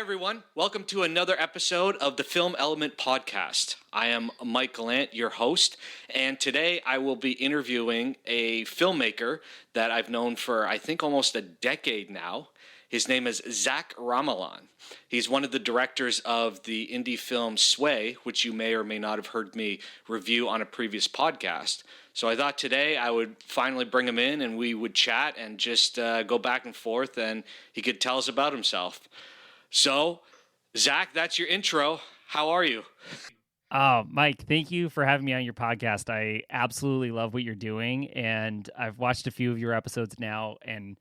everyone. Welcome to another episode of the Film Element Podcast. I am Mike Gallant, your host, and today I will be interviewing a filmmaker that I've known for, I think, almost a decade now. His name is Zach Ramelan. He's one of the directors of the indie film Sway, which you may or may not have heard me review on a previous podcast. So I thought today I would finally bring him in and we would chat and just go back and forth and he could tell us about himself. So, Zach, that's your intro. How are you? Oh, Mike, thank you for having me on your podcast. I absolutely love what you're doing, and I've watched a few of your episodes now, and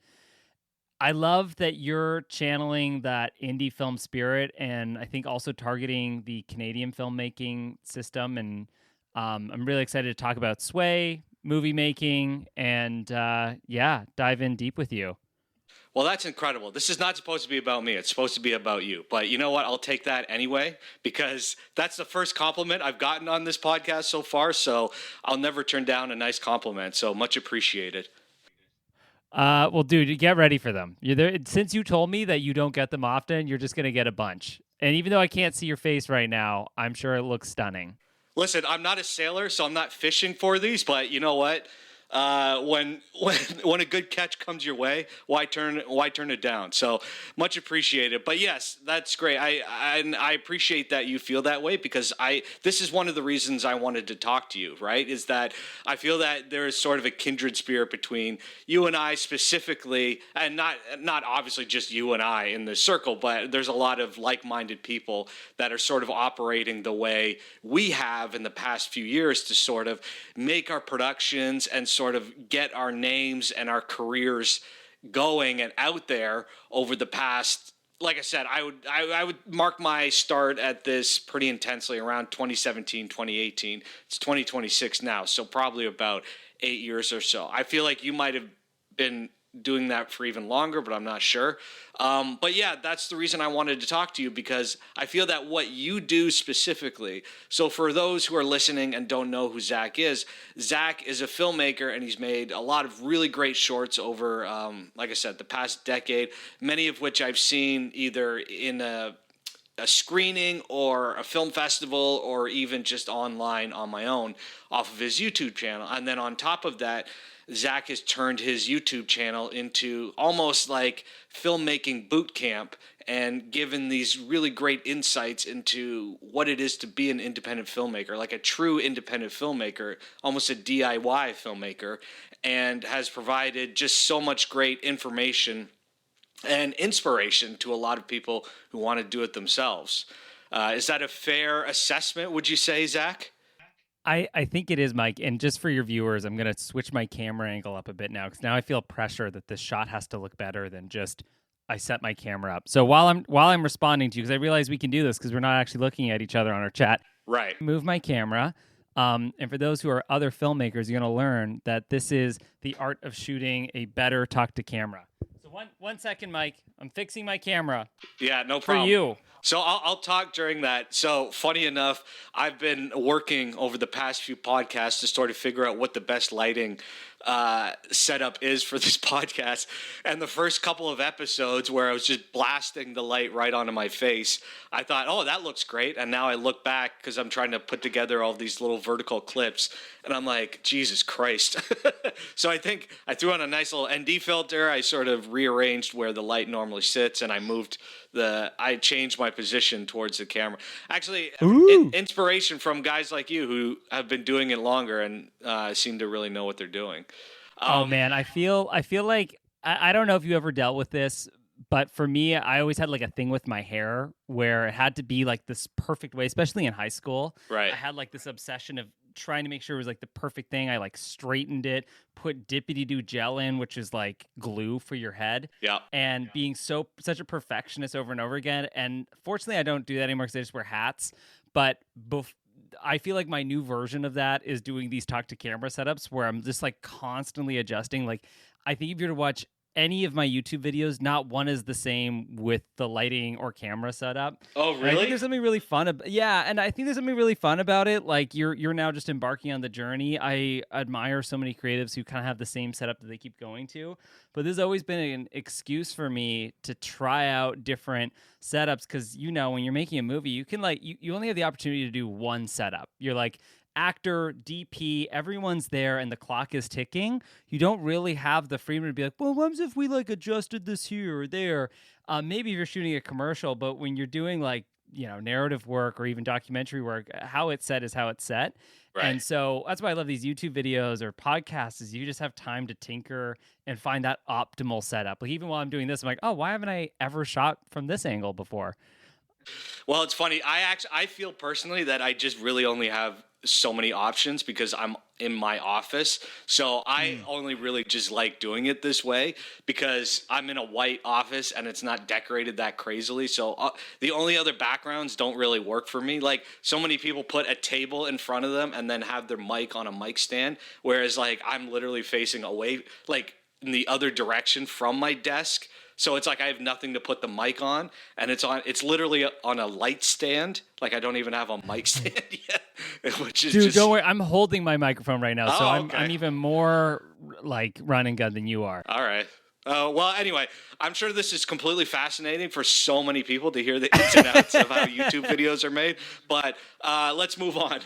I love that you're channeling that indie film spirit, and I think also targeting the Canadian filmmaking system, and I'm really excited to talk about Sway, movie making, and dive in deep with you. Well, that's incredible. This is not supposed to be about me. It's supposed to be about you. But you know what? I'll take that anyway, because that's the first compliment I've gotten on this podcast so far. So I'll never turn down a nice compliment. So much appreciated. Well, dude, get ready for them. Since you told me that you don't get them often, you're just going to get a bunch. And even though I can't see your face right now, I'm sure it looks stunning. Listen, I'm not a sailor, so I'm not fishing for these. But you know what? When a good catch comes your way, why turn it down? So much appreciated. But yes, that's great. I appreciate that you feel that way, because this is one of the reasons I wanted to talk to you, right? Is that I feel that there is sort of a kindred spirit between you and I specifically, and not obviously just you and I in this circle, but there's a lot of like-minded people that are sort of operating the way we have in the past few years to sort of make our productions and sort of get our names and our careers going and out there over the past, like I said, I would mark my start at this pretty intensely around 2017, 2018. It's 2026 now, so probably about 8 years or so. I feel like you might have been doing that for even longer, but I'm not sure. But yeah, that's the reason I wanted to talk to you, because I feel that what you do specifically, so for those who are listening and don't know who Zach is a filmmaker, and he's made a lot of really great shorts over, like I said, the past decade, many of which I've seen either in a screening or a film festival or even just online on my own off of his YouTube channel. And then on top of that, Zach has turned his YouTube channel into almost like filmmaking boot camp and given these really great insights into what it is to be an independent filmmaker, like a true independent filmmaker, almost a DIY filmmaker, and has provided just so much great information and inspiration to a lot of people who want to do it themselves. Is that a fair assessment, would you say, Zach? I think it is, Mike. And just for your viewers, I'm going to switch my camera angle up a bit now, because now I feel pressure that this shot has to look better than just I set my camera up. So while I'm responding to you, because I realize we can do this because we're not actually looking at each other on our chat. Right. Move my camera. And for those who are other filmmakers, you're going to learn that this is the art of shooting a better talk to camera. So one second, Mike. I'm fixing my camera. Yeah, no problem. For you. So I'll talk during that. So funny enough, I've been working over the past few podcasts to sort of figure out what the best lighting setup is for this podcast. And the first couple of episodes where I was just blasting the light right onto my face, I thought, oh, that looks great. And now I look back because I'm trying to put together all these little vertical clips. And I'm like, Jesus Christ. So I think I threw on a nice little ND filter. I sort of rearranged where the light normally sits, and I changed my position towards the camera. Actually, inspiration from guys like you who have been doing it longer and seem to really know what they're doing. Oh man, I feel like I don't know if you ever dealt with this, but for me, I always had like a thing with my hair where it had to be like this perfect way, especially in high school. Right. I had like this obsession of trying to make sure it was like the perfect thing. I like straightened it, put dippity-doo gel in, which is like glue for your head. Yeah. And being such a perfectionist over and over again. And fortunately, I don't do that anymore because I just wear hats. But I feel like my new version of that is doing these talk to camera setups where I'm just like constantly adjusting. Like, I think if you were to watch any of my YouTube videos, not one is the same with the lighting or camera setup. Oh, And I think really? there's something really fun. Yeah, and I think there's something really fun about it. Like you're now just embarking on the journey. I admire so many creatives who kind of have the same setup that they keep going to. But there's always been an excuse for me to try out different setups because when you're making a movie, you can you only have the opportunity to do one setup. You're like actor, DP, everyone's there and the clock is ticking. You don't really have the freedom to be like, well, what if we adjusted this here or there? Maybe if you're shooting a commercial, but when you're doing narrative work or even documentary work, how it's set is how it's set. Right. And so that's why I love these YouTube videos or podcasts is you just have time to tinker and find that optimal setup. Like even while I'm doing this, I'm like, oh, why haven't I ever shot from this angle before? Well, it's funny. I feel personally that I just really only have so many options because I'm in my office. So I only really just like doing it this way because I'm in a white office and it's not decorated that crazily. So the only other backgrounds don't really work for me. Like so many people put a table in front of them and then have their mic on a mic stand. Whereas I'm literally facing away, in the other direction from my desk. So it's I have nothing to put the mic on, and it's literally on a light stand. I don't even have a mic stand yet, which is Dude, don't worry. I'm holding my microphone right now, so okay. I'm even more run and gun than you are. All right. Well, anyway, I'm sure this is completely fascinating for so many people to hear the ins and outs of how YouTube videos are made, but let's move on.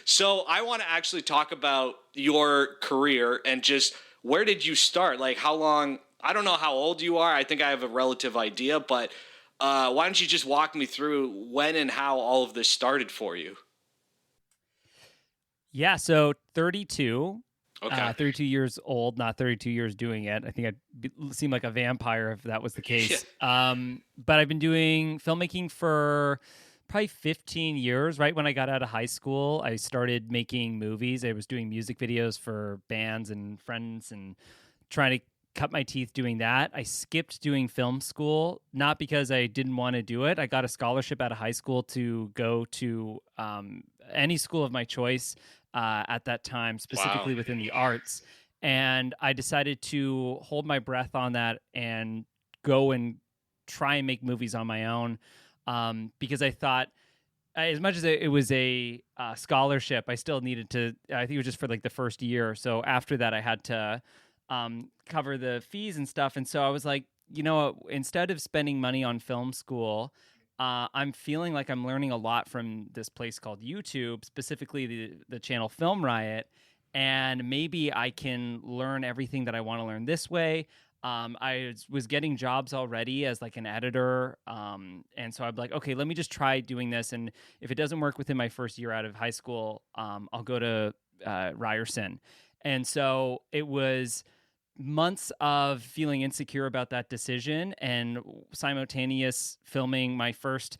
So I want to actually talk about your career and just where did you start? How long? I don't know how old you are. I think I have a relative idea, but why don't you just walk me through when and how all of this started for you? Yeah, so 32. Okay. 32 years old, not 32 years doing it. I think I'd seem like a vampire if that was the case. But I've been doing filmmaking for probably 15 years. Right when I got out of high school, I started making movies. I was doing music videos for bands and friends and trying to cut my teeth doing that. I skipped doing film school, not because I didn't want to do it. I got a scholarship out of high school to go to any school of my choice at that time, specifically within the arts. And I decided to hold my breath on that and go and try and make movies on my own because I thought, as much as it was a scholarship, I still needed to, I think it was just for the first year. So after that, I had to cover the fees and stuff. And so I was like, instead of spending money on film school, I'm feeling like I'm learning a lot from this place called YouTube, specifically the channel Film Riot. And maybe I can learn everything that I want to learn this way. I was getting jobs already as an editor. And so I'm like, okay, let me just try doing this. And if it doesn't work within my first year out of high school, I'll go to Ryerson. And so it was months of feeling insecure about that decision and simultaneous filming my first,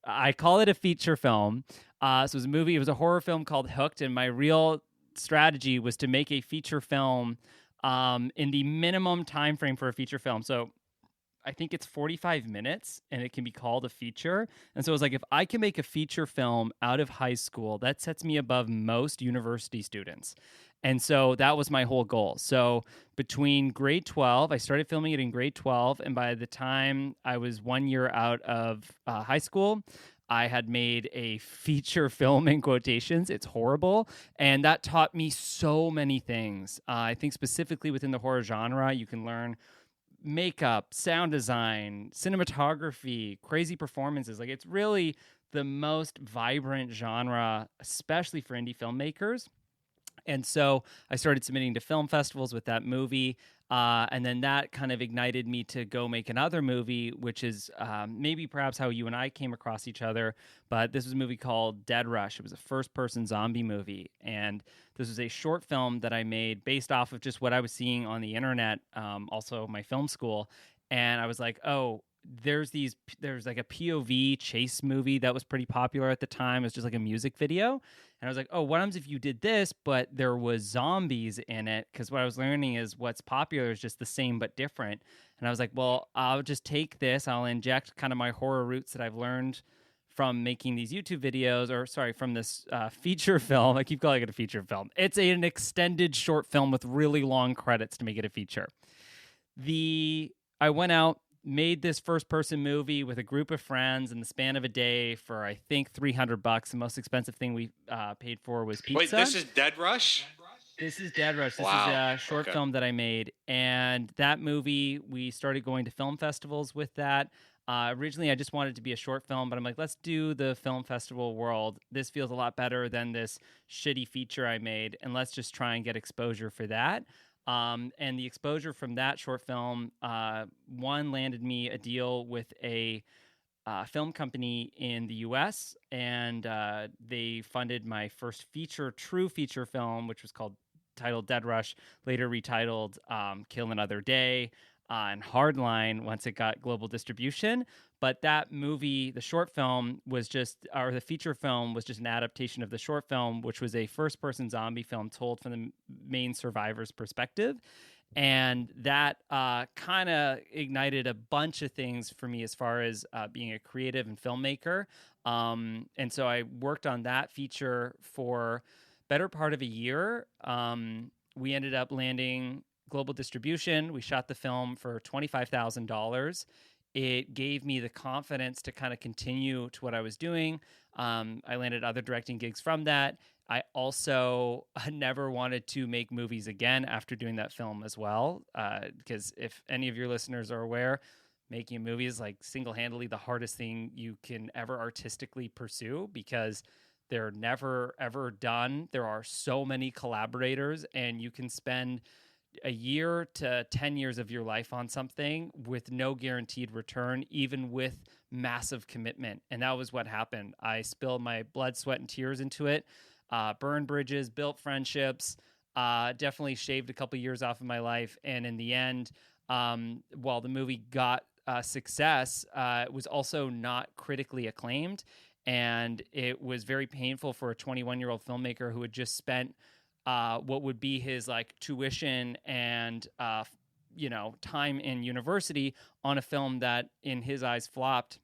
I call it a feature film. So it was a movie, it was a horror film called Hooked. And my real strategy was to make a feature film in the minimum time frame for a feature film. So I think it's 45 minutes and it can be called a feature. And so I was like, if I can make a feature film out of high school, that sets me above most university students. And so that was my whole goal. So between grade 12, I started filming it in grade 12. And by the time I was 1 year out of high school, I had made a feature film in quotations. It's horrible. And that taught me so many things. I think specifically within the horror genre, you can learn makeup, sound design, cinematography, crazy performances. It's really the most vibrant genre, especially for indie filmmakers. And so I started submitting to film festivals with that movie. And then that kind of ignited me to go make another movie, which is maybe perhaps how you and I came across each other. But this was a movie called Dead Rush. It was a first-person zombie movie. And this was a short film that I made based off of just what I was seeing on the internet, also my film school. And I was like, oh, there's a POV chase movie that was pretty popular at the time. It was just a music video. And I was like, oh, what happens if you did this, but there was zombies in it? Because what I was learning is what's popular is just the same but different. And I was like, well, I'll just take this. I'll inject kind of my horror roots that I've learned from making these YouTube videos, from this feature film. I keep calling it a feature film. It's an extended short film with really long credits to make it a feature. I went out, made this first person movie with a group of friends in the span of a day for I think $300. The most expensive thing we paid for was Wait, pizza. this is Dead Rush? This is Dead Rush. This is Wow. a short Okay. film that I made, and that movie we started going to film festivals with that. Originally, I just wanted it to be a short film, but I'm like, let's do the film festival world. This feels a lot better than this shitty feature I made, and let's just try and get exposure for that. And the exposure from that short film, one landed me a deal with a film company in the U.S., and they funded my first true feature film, which was titled Dead Rush, later retitled Kill Another Day, and Hardline once it got global distribution. But that movie, the short film, the feature film was just an adaptation of the short film, which was a first-person zombie film told from the main survivor's perspective. And that kind of ignited a bunch of things for me as far as being a creative and filmmaker. And so I worked on that feature for better part of a year. We ended up landing global distribution. We shot the film for $25,000. It gave me the confidence to kind of continue to what I was doing. I landed other directing gigs from that. I also never wanted to make movies again after doing that film as well, because if any of your listeners are aware, making a movie is like single-handedly the hardest thing you can ever artistically pursue, because they're never, ever done. There are so many collaborators, and you can spend a year to 10 years of your life on something with no guaranteed return, even with massive commitment. And that was what happened. I spilled my blood, sweat, and tears into it, burned bridges, built friendships, definitely shaved a couple years off of my life. And in the end, while the movie got success, it was also not critically acclaimed. And it was very painful for a 21-year-old filmmaker who had just spent what would be his like tuition and time in university on a film that in his eyes flopped.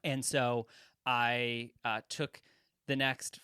And so I took the next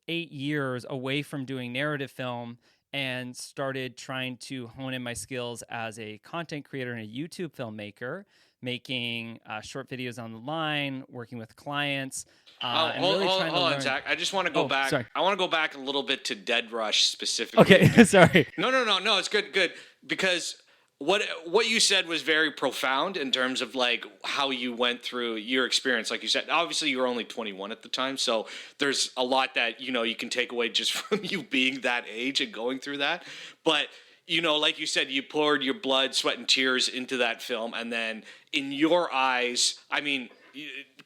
8 years away from doing narrative film and started trying to hone in my skills as a content creator and a YouTube filmmaker, making short videos on the line, working with clients. And really trying to hold learn. on, Zach. I just want to go back. Sorry. I want to go back a little bit to Dead Rush specifically. Okay, sorry. No. It's good because what you said was very profound in terms of like how you went through your experience. Like you said, obviously you were only 21 at the time, so there's a lot that you can take away just from you being that age and going through that. But like you said, you poured your blood, sweat, and tears into that film, and then in your eyes, I mean,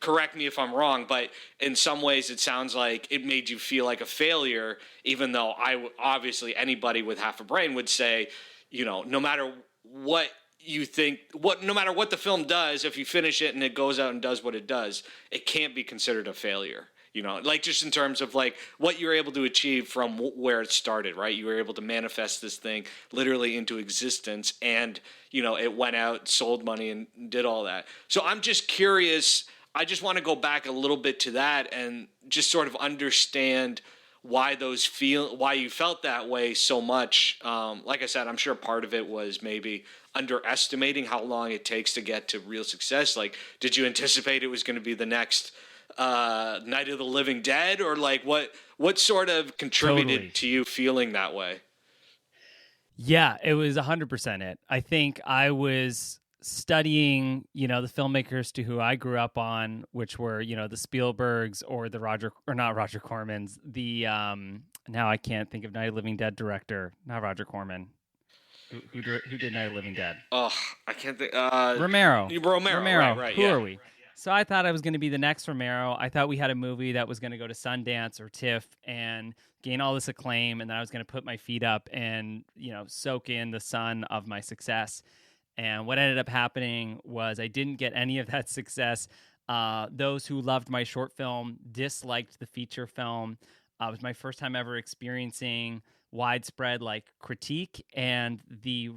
correct me if I'm wrong, but in some ways it sounds like it made you feel like a failure, even though obviously anybody with half a brain would say, no matter what you think, no matter what the film does, if you finish it and it goes out and does what it does, it can't be considered a failure. Like just in terms of like what you're able to achieve from where it started, right? You were able to manifest this thing literally into existence, and it went out, sold money, and did all that. So I'm just curious. I just want to go back a little bit to that and just sort of understand why you felt that way so much. Like I said, I'm sure part of it was maybe underestimating how long it takes to get to real success. Like, did you anticipate it was going to be the next Night of the Living Dead, or like what sort of contributed to you feeling that way? Yeah, it was 100% it. I think I was studying, the filmmakers to who I grew up on, which were, the Spielbergs or not Roger Corman's, the now I can't think of Night of the Living Dead director, not Roger Corman. Who did Night of the Living Dead? Oh, I can't think. Romero. Right. Who are we? So I thought I was going to be the next Romero. I thought we had a movie that was going to go to Sundance or TIFF and gain all this acclaim, and then I was going to put my feet up and, soak in the sun of my success. And what ended up happening was I didn't get any of that success. Those who loved my short film disliked the feature film. It was my first time ever experiencing widespread critique, and the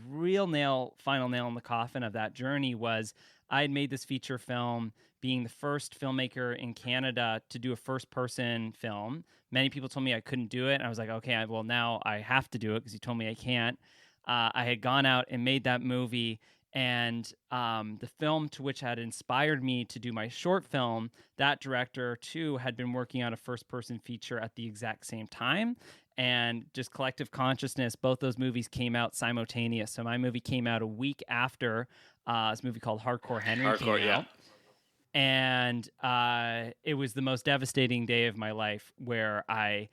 final nail in the coffin of that journey was I had made this feature film, being the first filmmaker in Canada to do a first-person film. Many people told me I couldn't do it, and I was like, okay, well, now I have to do it because you told me I can't. I had gone out and made that movie, And the film to which had inspired me to do my short film, that director too had been working on a first-person feature at the exact same time. And just collective consciousness, both those movies came out simultaneous. So my movie came out a week after this movie called Hardcore Henry came out. And it was the most devastating day of my life, where I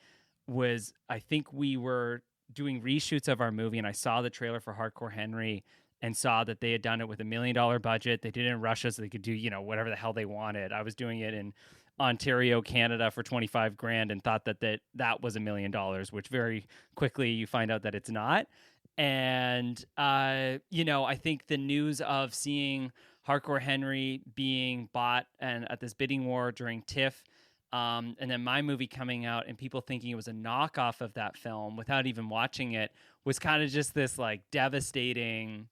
think we were doing reshoots of our movie, and I saw the trailer for Hardcore Henry and saw that they had done it with $1 million budget. They did it in Russia so they could do, whatever the hell they wanted. I was doing it in Ontario, Canada for 25 grand and thought that was $1 million, which very quickly you find out that it's not. And, I think the news of seeing Hardcore Henry being bought and at this bidding war during TIFF, and then my movie coming out and people thinking it was a knockoff of that film without even watching it, was kind of just this like devastating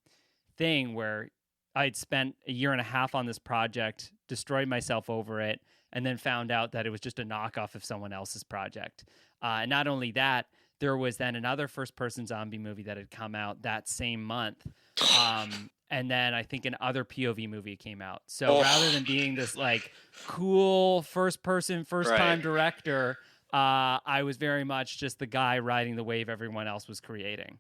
thing where I'd spent a year and a half on this project, destroyed myself over it, and then found out that it was just a knockoff of someone else's project. And not only that, there was then another first-person zombie movie that had come out that same month. And then I think another POV movie came out. So rather than being this like cool first-person, first-time director, I was very much just the guy riding the wave everyone else was creating.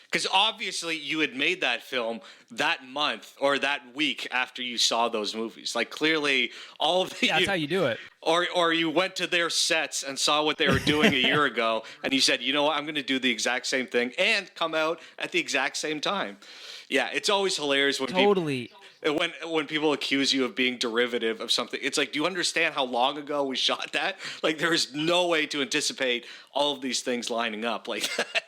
Because obviously you had made that film that month or that week after you saw those movies. Like clearly all of the... Yeah, that's how you do it. Or you went to their sets and saw what they were doing a year ago and you said, you know what, I'm going to do the exact same thing and come out at the exact same time. Yeah, it's always hilarious when when people accuse you of being derivative of something. It's like, do you understand how long ago we shot that? Like there's no way to anticipate all of these things lining up like that.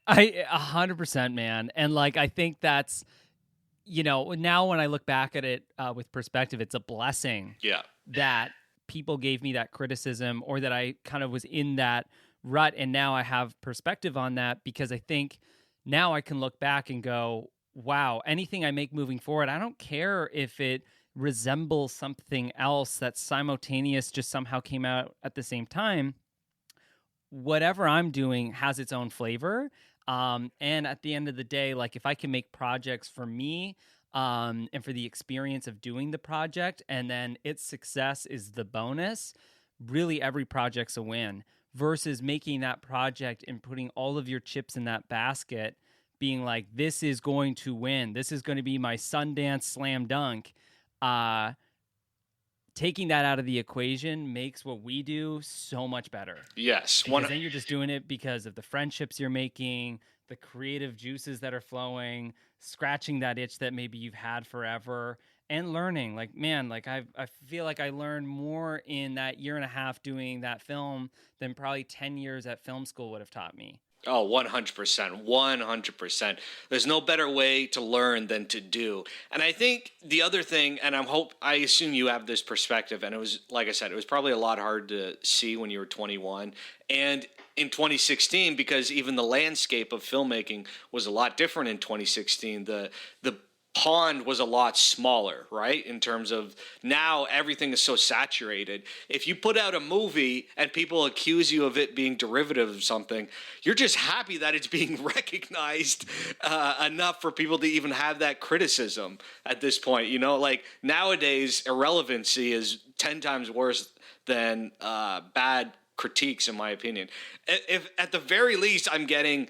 100%, man. And like, I think that's, now when I look back at it with perspective, it's a blessing that people gave me that criticism or that I kind of was in that rut. And now I have perspective on that because I think now I can look back and go, wow, anything I make moving forward, I don't care if it resembles something else that's simultaneous, just somehow came out at the same time. Whatever I'm doing has its own flavor. And at the end of the day, like if I can make projects for me and for the experience of doing the project and then its success is the bonus, really every project's a win versus making that project and putting all of your chips in that basket being like, this is going to win. This is going to be my Sundance slam dunk. Taking that out of the equation makes what we do so much better. Yes. Because then you're just doing it because of the friendships you're making, the creative juices that are flowing, scratching that itch that maybe you've had forever, and learning. Like, man, like I feel like I learned more in that year and a half doing that film than probably 10 years at film school would have taught me. Oh, 100%. 100%. There's no better way to learn than to do. And I think the other thing, and I assume you have this perspective, and it was, like I said, it was probably a lot hard to see when you were 21. And in 2016, because even the landscape of filmmaking was a lot different in 2016, the pond was a lot smaller, right? In terms of now everything is so saturated. If you put out a movie and people accuse you of it being derivative of something, you're just happy that it's being recognized enough for people to even have that criticism at this point. Like nowadays, irrelevancy is 10 times worse than bad critiques, in my opinion. If at the very least I'm getting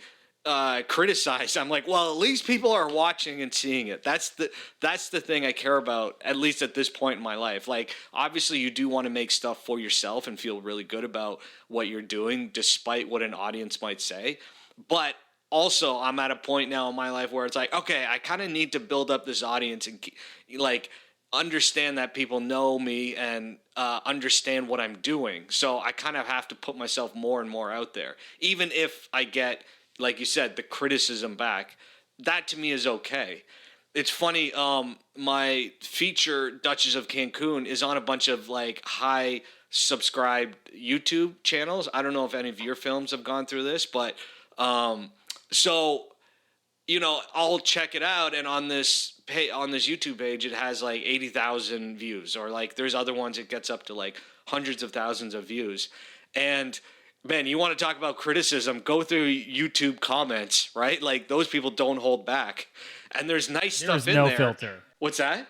criticized, I'm like, well, at least people are watching and seeing it. That's the thing I care about, at least at this point in my life. Like, obviously you do want to make stuff for yourself and feel really good about what you're doing, despite what an audience might say. But also, I'm at a point now in my life where it's like, okay, I kind of need to build up this audience and like understand that people know me and understand what I'm doing. So I kind of have to put myself more and more out there, even if I get, like you said, the criticism back. That to me is okay. It's funny, my feature, Duchess of Cancun, is on a bunch of like high subscribed YouTube channels. I don't know if any of your films have gone through this, but so, I'll check it out, and on this YouTube page, it has like 80,000 views, or like there's other ones it gets up to like hundreds of thousands of views. And Man, you want to talk about criticism? Go through YouTube comments, right? Like those people don't hold back, and there's nice stuff There's in no there. filter. What's that?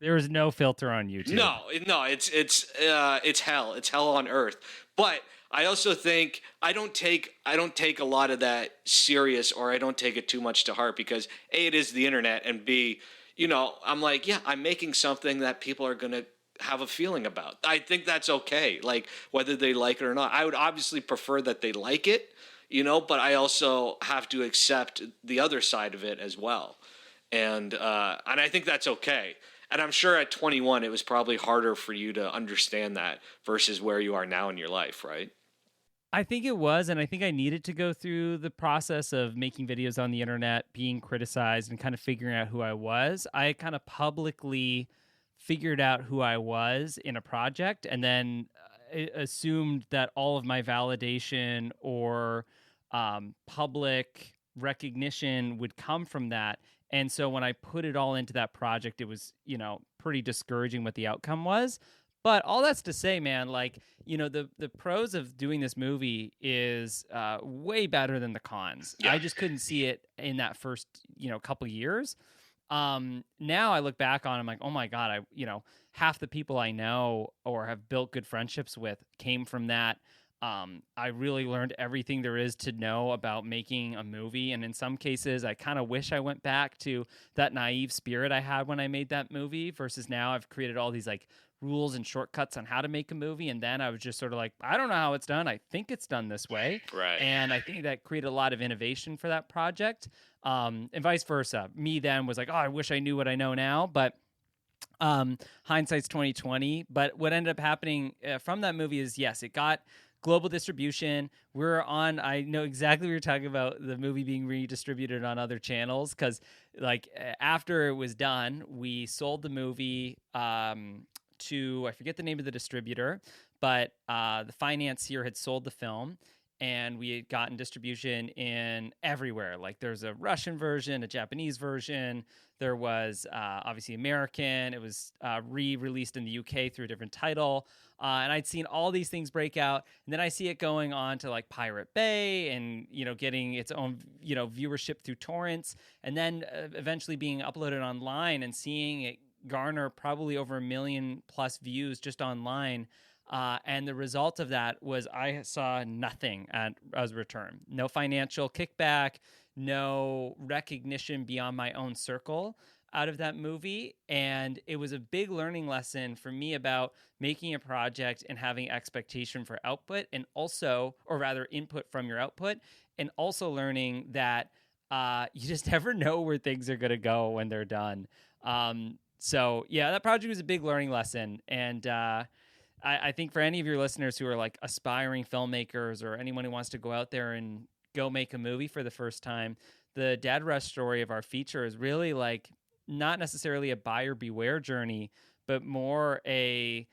There is no filter on YouTube. No, it's hell. It's hell on earth. But I also think I don't take a lot of that serious, or I don't take it too much to heart, because A, it is the internet, and B, I'm like, yeah, I'm making something that people are gonna have a feeling about. I think that's okay. Like whether they like it or not. I would obviously prefer that they like it, but I also have to accept the other side of it as well. And I think that's okay. And I'm sure at 21, it was probably harder for you to understand that versus where you are now in your life, right? I think it was, and I think I needed to go through the process of making videos on the internet, being criticized, and kind of figuring out who I was. I kind of publicly figured out who I was in a project, and then assumed that all of my validation or public recognition would come from that. And so when I put it all into that project, it was, pretty discouraging what the outcome was. But all that's to say, man, like, the pros of doing this movie is way better than the cons. Yeah. I just couldn't see it in that first, couple years. Now I look back on it, I'm like, oh my God, half the people I know or have built good friendships with came from that. I really learned everything there is to know about making a movie. And in some cases, I kind of wish I went back to that naive spirit I had when I made that movie versus now I've created all these like rules and shortcuts on how to make a movie. And then I was just sort of like, I don't know how it's done. I think it's done this way. Right. And I think that created a lot of innovation for that project. And vice versa. Me then was like, oh, I wish I knew what I know now. But hindsight's 2020. But what ended up happening from that movie is, yes, it got global distribution. I know exactly what you're talking about, the movie being redistributed on other channels, because like after it was done, we sold the movie to, I forget the name of the distributor, but the financier had sold the film, and we had gotten distribution in everywhere. Like there's a Russian version, a Japanese version. There was obviously American. It was re-released in the UK through a different title. And I'd seen all these things break out. And then I see it going on to like Pirate Bay and, getting its own, viewership through torrents. And then eventually being uploaded online and seeing it garner probably over 1 million plus views just online. And the result of that was I saw nothing as return. No financial kickback, no recognition beyond my own circle out of that movie. And it was a big learning lesson for me about making a project and having expectation for output, and also, or rather input from your output, and also learning that you just never know where things are going to go when they're done. So yeah, that project was a big learning lesson. And I think for any of your listeners who are like aspiring filmmakers or anyone who wants to go out there and go make a movie for the first time, the Dead Rush story of our feature is really like not necessarily a buyer beware journey, but more a,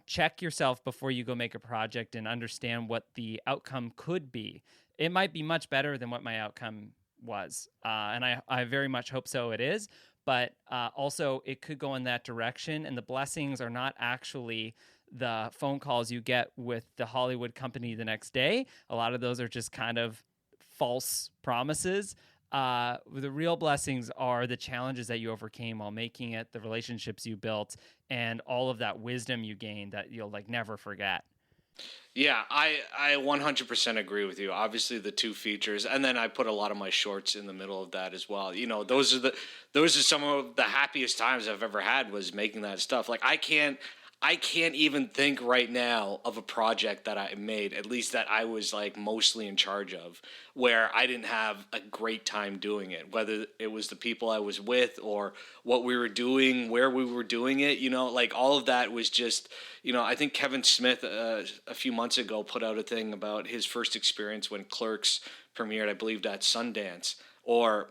check yourself before you go make a project and understand what the outcome could be. It might be much better than what my outcome was. And I very much hope so it is. But also it could go in that direction. And the blessings are not actually the phone calls you get with the Hollywood company the next day. A lot of those are just kind of false promises. The real blessings are the challenges that you overcame while making it, the relationships you built, and all of that wisdom you gained that you'll like never forget. Yeah, I 100% agree with you. Obviously, the two features, and then I put a lot of my shorts in the middle of that as well. Those are some of the happiest times I've ever had, was making that stuff. Like I can't even think right now of a project that I made, at least that I was like mostly in charge of, where I didn't have a great time doing it, whether it was the people I was with or what we were doing, where we were doing it, like all of that was just, I think Kevin Smith a few months ago put out a thing about his first experience when Clerks premiered, I believe at Sundance, or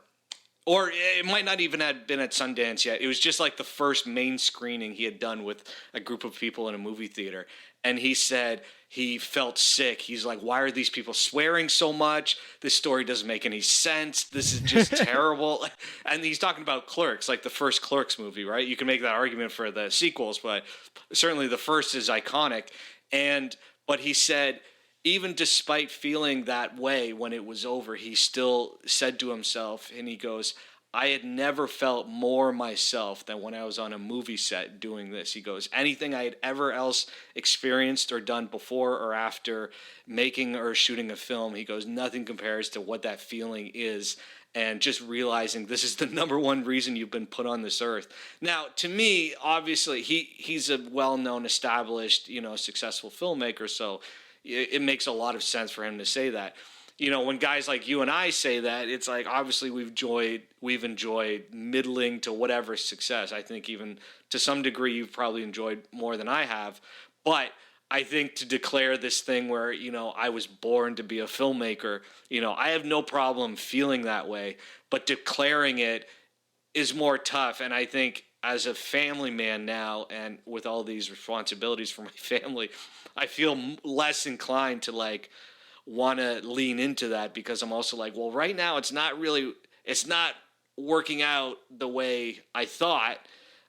it might not even have been at Sundance yet. It was just like the first main screening he had done with a group of people in a movie theater. And he said he felt sick. He's like, why are these people swearing so much? This story doesn't make any sense. This is just terrible. And he's talking about Clerks, like the first Clerks movie, right? You can make that argument for the sequels, but certainly the first is iconic. But he said even despite feeling that way when it was over, he still said to himself, and he goes, I had never felt more myself than when I was on a movie set doing this. He goes, anything I had ever else experienced or done before or after making or shooting a film, he goes, nothing compares to what that feeling is. And just realizing this is the number one reason you've been put on this earth. Now, to me, obviously, he's a well-known, established, successful filmmaker. So it makes a lot of sense for him to say that. When guys like you and I say that, it's like obviously we've enjoyed middling to whatever success. I think even to some degree you've probably enjoyed more than I have. But I think to declare this thing where, I was born to be a filmmaker, I have no problem feeling that way, but declaring it is more tough. And I think as a family man now, and with all these responsibilities for my family, I feel less inclined to want to lean into that, because I'm also like, well, right now it's not working out the way I thought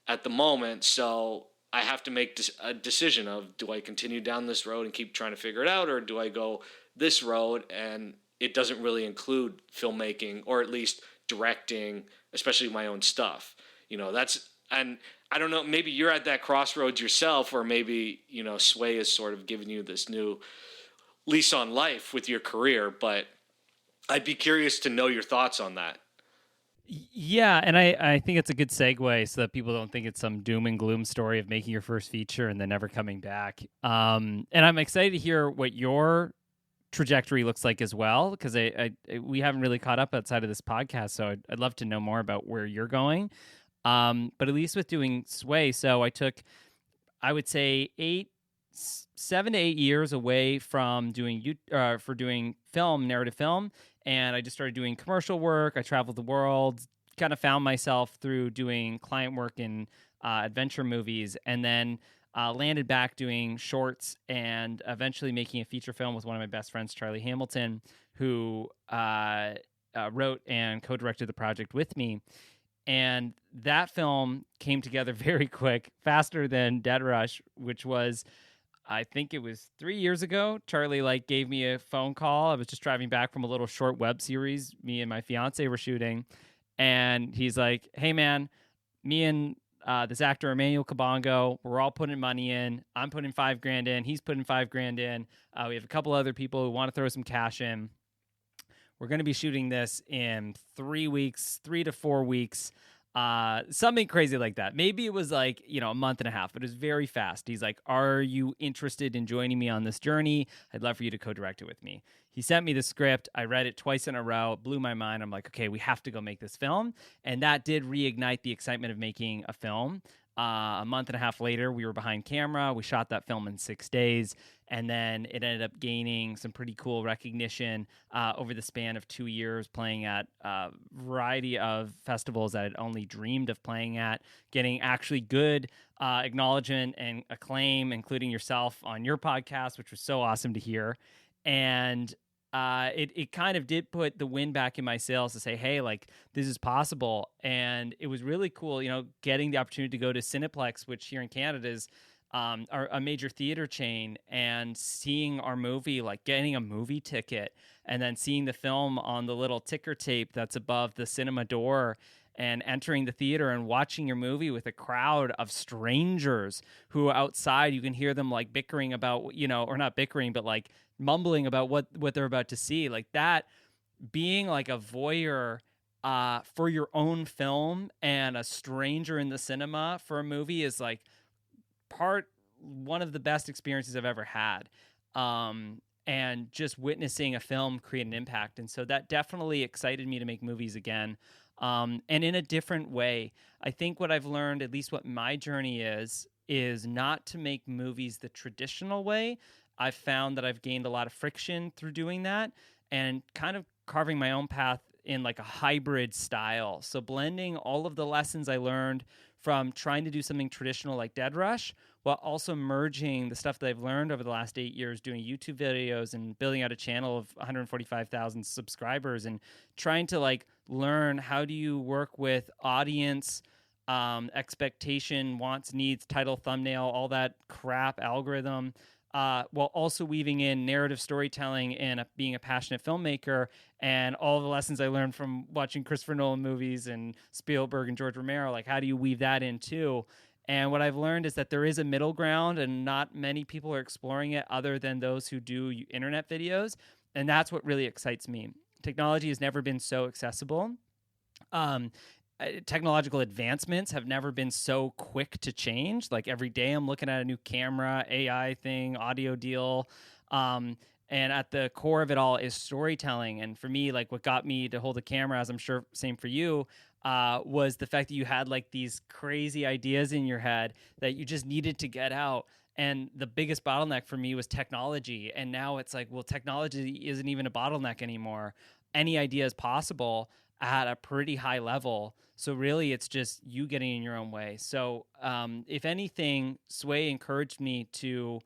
at the moment. So I have to make a decision of, do I continue down this road and keep trying to figure it out, or do I go this road? And it doesn't really include filmmaking, or at least directing, especially my own stuff. And I don't know, maybe you're at that crossroads yourself, or maybe, Sway is sort of giving you this new lease on life with your career, but I'd be curious to know your thoughts on that. Yeah, and I think it's a good segue so that people don't think it's some doom and gloom story of making your first feature and then never coming back. And I'm excited to hear what your trajectory looks like as well, because we haven't really caught up outside of this podcast, so I'd love to know more about where you're going. But at least with doing Sway, so I took, I would say 7 to 8 years away from doing narrative film, and I just started doing commercial work. I traveled the world, kind of found myself through doing client work in adventure movies, and then landed back doing shorts, and eventually making a feature film with one of my best friends, Charlie Hamilton, who wrote and co-directed the project with me. And that film came together very quick, faster than Dead Rush, which was, I think it was 3 years ago. Charlie gave me a phone call. I was just driving back from a little short web series me and my fiance were shooting, and he's like, "Hey man, me and this actor Emmanuel Kabongo, we're all putting money in. I'm putting $5,000 in. He's putting $5,000 in. We have a couple other people who want to throw some cash in. We're going to be shooting this in 3 weeks, 3 to 4 weeks." Something crazy like that. Maybe it was a month and a half, but it was very fast. He's like, "Are you interested in joining me on this journey? I'd love for you to co-direct it with me." He sent me the script. I read it twice in a row. It blew my mind. I'm like, okay, we have to go make this film. And that did reignite the excitement of making a film. A month and a half later, we were behind camera. We shot that film in 6 days. And then it ended up gaining some pretty cool recognition over the span of 2 years, playing at a variety of festivals that I'd only dreamed of playing at, getting actually good acknowledgement and acclaim, including yourself on your podcast, which was so awesome to hear. And it kind of did put the wind back in my sails to say, hey, this is possible. And it was really cool, getting the opportunity to go to Cineplex, which here in Canada is a major theater chain, and seeing our movie, getting a movie ticket, and then seeing the film on the little ticker tape that's above the cinema door, and entering the theater and watching your movie with a crowd of strangers who outside, you can hear them bickering about, or not bickering, but mumbling about what they're about to see. That, being a voyeur for your own film and a stranger in the cinema for a movie is one of the best experiences I've ever had. And just witnessing a film create an impact. And so that definitely excited me to make movies again. And in a different way. I think what I've learned, at least what my journey is not to make movies the traditional way. I've found that I've gained a lot of friction through doing that, and kind of carving my own path in a hybrid style. So blending all of the lessons I learned from trying to do something traditional like Dead Rush, while also merging the stuff that I've learned over the last 8 years doing YouTube videos and building out a channel of 145,000 subscribers, and trying to learn how do you work with audience, expectation, wants, needs, title, thumbnail, all that crap, algorithm, while also weaving in narrative storytelling and being a passionate filmmaker, and all the lessons I learned from watching Christopher Nolan movies and Spielberg and George Romero. Like, how do you weave that in too? And what I've learned is that there is a middle ground, and not many people are exploring it other than those who do internet videos. And that's what really excites me. Technology has never been so accessible. Technological advancements have never been so quick to change. Like, every day I'm looking at a new camera, AI thing, audio deal. And at the core of it all is storytelling. And for me, like, what got me to hold a camera, as I'm sure same for you, was the fact that you had like these crazy ideas in your head that you just needed to get out. And the biggest bottleneck for me was technology. And now it's like, well, technology isn't even a bottleneck anymore. Any idea is possible at a pretty high level. So really, it's just you getting in your own way. So if anything, Sway encouraged me to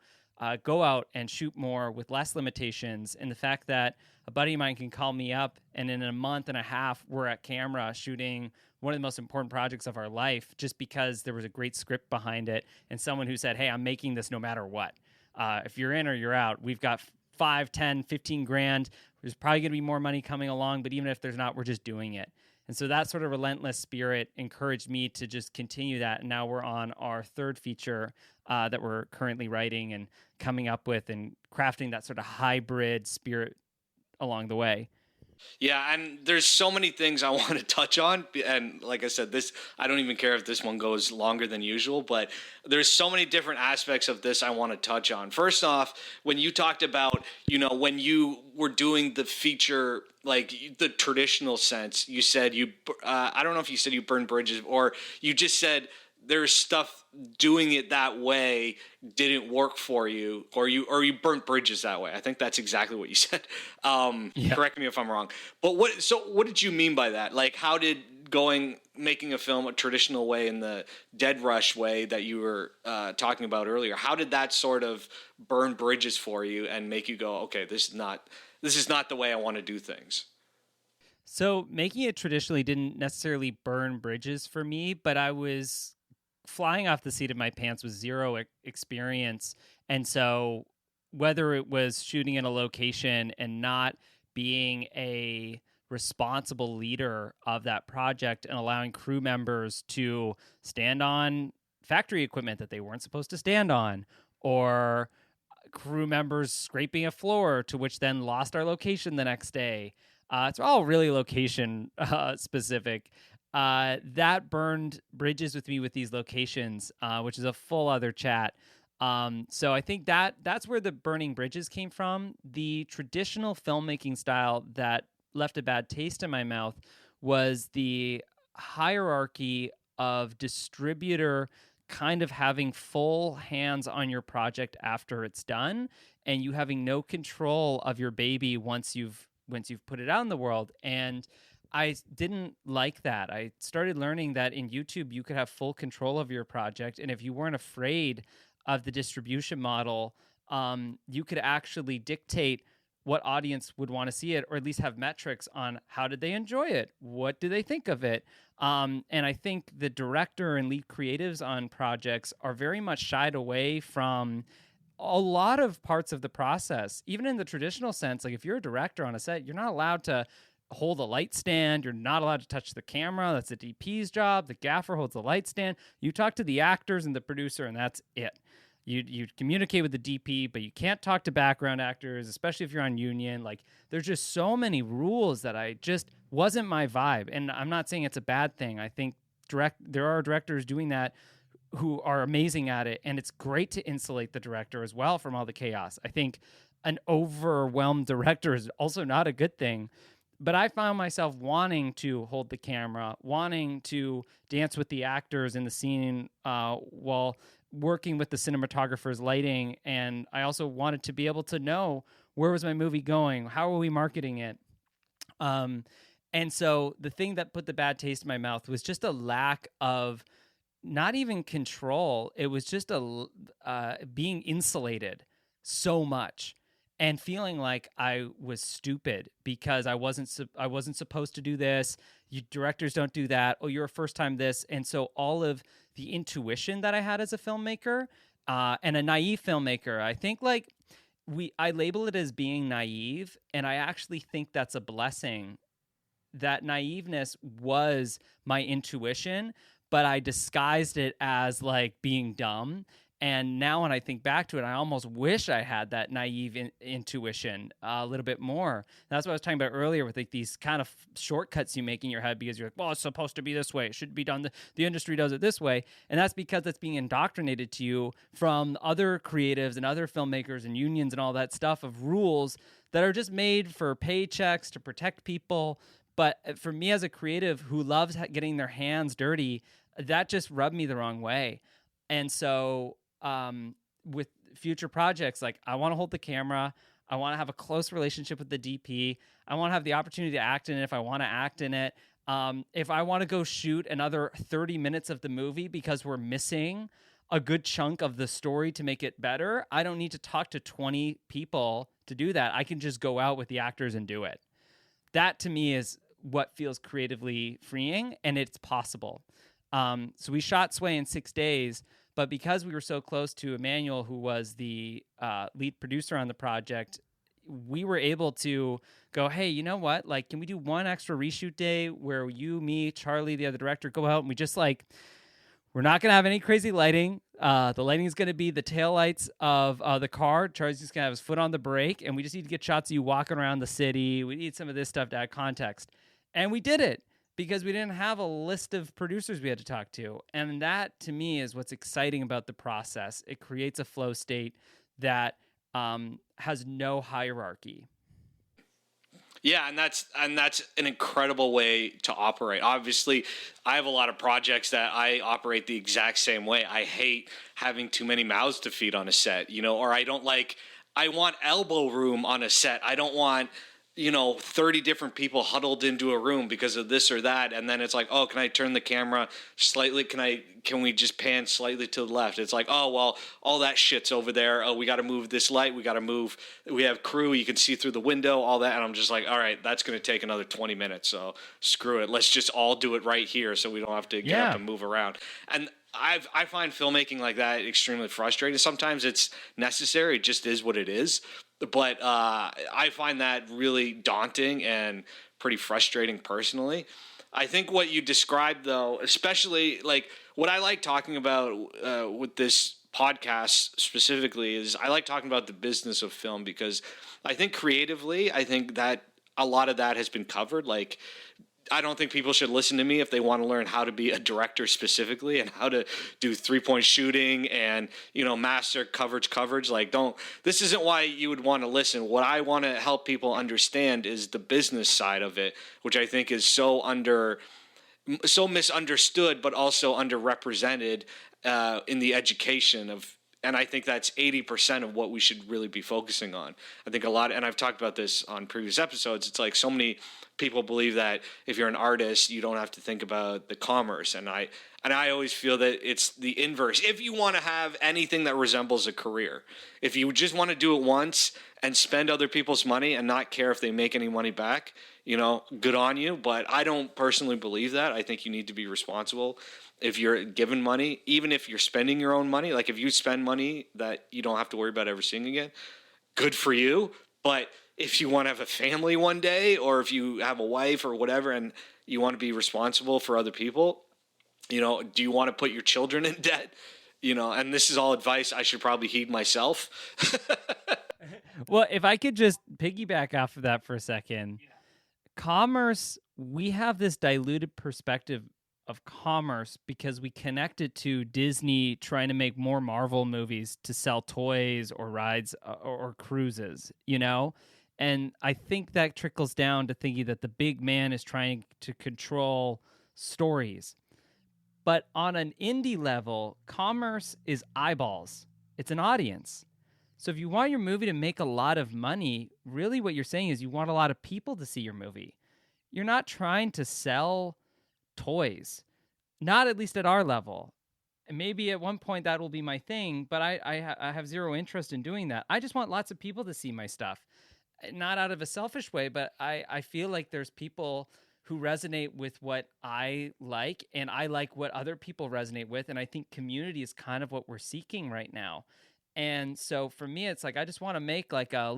go out and shoot more with less limitations. And the fact that a buddy of mine can call me up and in a month and a half, we're at camera shooting one of the most important projects of our life, just because there was a great script behind it and someone who said, hey, I'm making this no matter what. If you're in or you're out, we've got 5, 10, 15 grand. There's probably going to be more money coming along, but even if there's not, we're just doing it. And so that sort of relentless spirit encouraged me to just continue that. And now we're on our third feature that we're currently writing and coming up with and crafting that sort of hybrid spirit along the way. Yeah, and there's so many things I want to touch on, and like I said, this I don't even care if this one goes longer than usual, but there's so many different aspects of this I want to touch on. First off, when you talked about, when you were doing the feature, like the traditional sense, you said I don't know if you said you burned bridges, or you just said there's stuff doing it that way didn't work for you, or you burnt bridges that way. I think that's exactly what you said. Yeah. Correct me if I'm wrong. But what did you mean by that? Like, how did making a film a traditional way, in the Dead Rush way that you were talking about earlier, how did that sort of burn bridges for you and make you go, okay, this is not the way I want to do things? So making it traditionally didn't necessarily burn bridges for me, but I was flying off the seat of my pants with zero experience. And so whether it was shooting in a location and not being a responsible leader of that project and allowing crew members to stand on factory equipment that they weren't supposed to stand on, or crew members scraping a floor, to which then lost our location the next day. It's all really location specific. That burned bridges with me with these locations, which is a full other chat. So I think that's where the burning bridges came from. The traditional filmmaking style that left a bad taste in my mouth was the hierarchy of distributor kind of having full hands on your project after it's done, and you having no control of your baby once you've put it out in the world. And I didn't like that. I started learning that in YouTube, you could have full control of your project. And if you weren't afraid of the distribution model, you could actually dictate what audience would want to see it, or at least have metrics on how did they enjoy it? What do they think of it? And I think the director and lead creatives on projects are very much shied away from a lot of parts of the process. Even in the traditional sense, like if you're a director on a set, you're not allowed to hold a light stand. You're not allowed to touch the camera. That's the DP's job. The gaffer holds the light stand. You talk to the actors and the producer, and that's it. You communicate with the DP, but you can't talk to background actors, especially if you're on union. Like, there's just so many rules that I just wasn't my vibe. And I'm not saying it's a bad thing. I think there are directors doing that who are amazing at it, and it's great to insulate the director as well from all the chaos. I think an overwhelmed director is also not a good thing. But I found myself wanting to hold the camera, wanting to dance with the actors in the scene while working with the cinematographer's lighting. And I also wanted to be able to know, where was my movie going? How are we marketing it? And so the thing that put the bad taste in my mouth was just a lack of not even control. It was just being insulated so much. And feeling like I was stupid because I wasn't supposed to do this. You directors don't do that. Oh, you're a first time this. And so all of the intuition that I had as a filmmaker and a naive filmmaker. I think like I label it as being naive, and I actually think that's a blessing. That naiveness was my intuition, but I disguised it as like being dumb. And now when I think back to it, I almost wish I had that naive intuition a little bit more. And that's what I was talking about earlier with like these kind of shortcuts you make in your head because you're like, well, it's supposed to be this way. It should be done. The industry does it this way. And that's because it's being indoctrinated to you from other creatives and other filmmakers and unions and all that stuff of rules that are just made for paychecks to protect people. But for me as a creative who loves getting their hands dirty, that just rubbed me the wrong way. And so with future projects, like I want to hold the camera. I want to have a close relationship with the DP. I want to have the opportunity to act in it if I want to act in it. If I want to go shoot another 30 minutes of the movie because we're missing a good chunk of the story to make it better, I don't need to talk to 20 people to do that. I can just go out with the actors and do it. That to me is what feels creatively freeing, and it's possible. So we shot Sway in 6 days, but because we were so close to Emmanuel, who was the lead producer on the project, we were able to go, hey, you know what? Like, can we do one extra reshoot day where you, me, Charlie, the other director, go out and we just like, we're not going to have any crazy lighting. The lighting is going to be the taillights of the car. Charlie's just going to have his foot on the brake, and we just need to get shots of you walking around the city. We need some of this stuff to add context. And we did it because we didn't have a list of producers we had to talk to. And that, to me, is what's exciting about the process. It creates a flow state that has no hierarchy. Yeah, and that's an incredible way to operate. Obviously, I have a lot of projects that I operate the exact same way. I hate having too many mouths to feed on a set, or I want elbow room on a set. I don't want 30 different people huddled into a room because of this or that. And then it's like, oh, can I turn the camera slightly? Can we just pan slightly to the left? It's like, oh, well, all that shit's over there. Oh, we got to move this light. We have crew. You can see through the window, all that. And I'm just like, all right, that's going to take another 20 minutes. So screw it. Let's just all do it right here so we don't have to get up and move around. And I find filmmaking like that extremely frustrating. Sometimes it's necessary. It just is what it is. But I find that really daunting and pretty frustrating personally. I think what you described, though, especially like what I like talking about with this podcast specifically is I like talking about the business of film because I think creatively, I think that a lot of that has been covered. Like, I don't think people should listen to me if they want to learn how to be a director specifically and how to do 3-point shooting and, master coverage. Like, this isn't why you would want to listen. What I want to help people understand is the business side of it, which I think is so misunderstood, but also underrepresented in the education of. And I think that's 80% of what we should really be focusing on. I think a lot, and I've talked about this on previous episodes, it's like so many people believe that if you're an artist, you don't have to think about the commerce. And I always feel that it's the inverse. If you want to have anything that resembles a career, if you just want to do it once and spend other people's money and not care if they make any money back, good on you. But I don't personally believe that. I think you need to be responsible. If you're given money, even if you're spending your own money, like if you spend money that you don't have to worry about ever seeing again, good for you. But if you want to have a family one day, or if you have a wife or whatever, and you want to be responsible for other people, do you want to put your children in debt? And this is all advice I should probably heed myself. Well, if I could just piggyback off of that for a second, commerce, we have this diluted perspective of commerce because we connect it to Disney trying to make more Marvel movies to sell toys or rides or cruises, And I think that trickles down to thinking that the big man is trying to control stories. But on an indie level, commerce is eyeballs. It's an audience. So if you want your movie to make a lot of money, really what you're saying is you want a lot of people to see your movie. You're not trying to sell toys, not at least at our level. And maybe at one point that will be my thing, but I have zero interest in doing that. I just want lots of people to see my stuff, not out of a selfish way, but I feel like there's people who resonate with what I like, and I like what other people resonate with. And I think community is kind of what we're seeking right now. And so for me, it's like I just want to make like a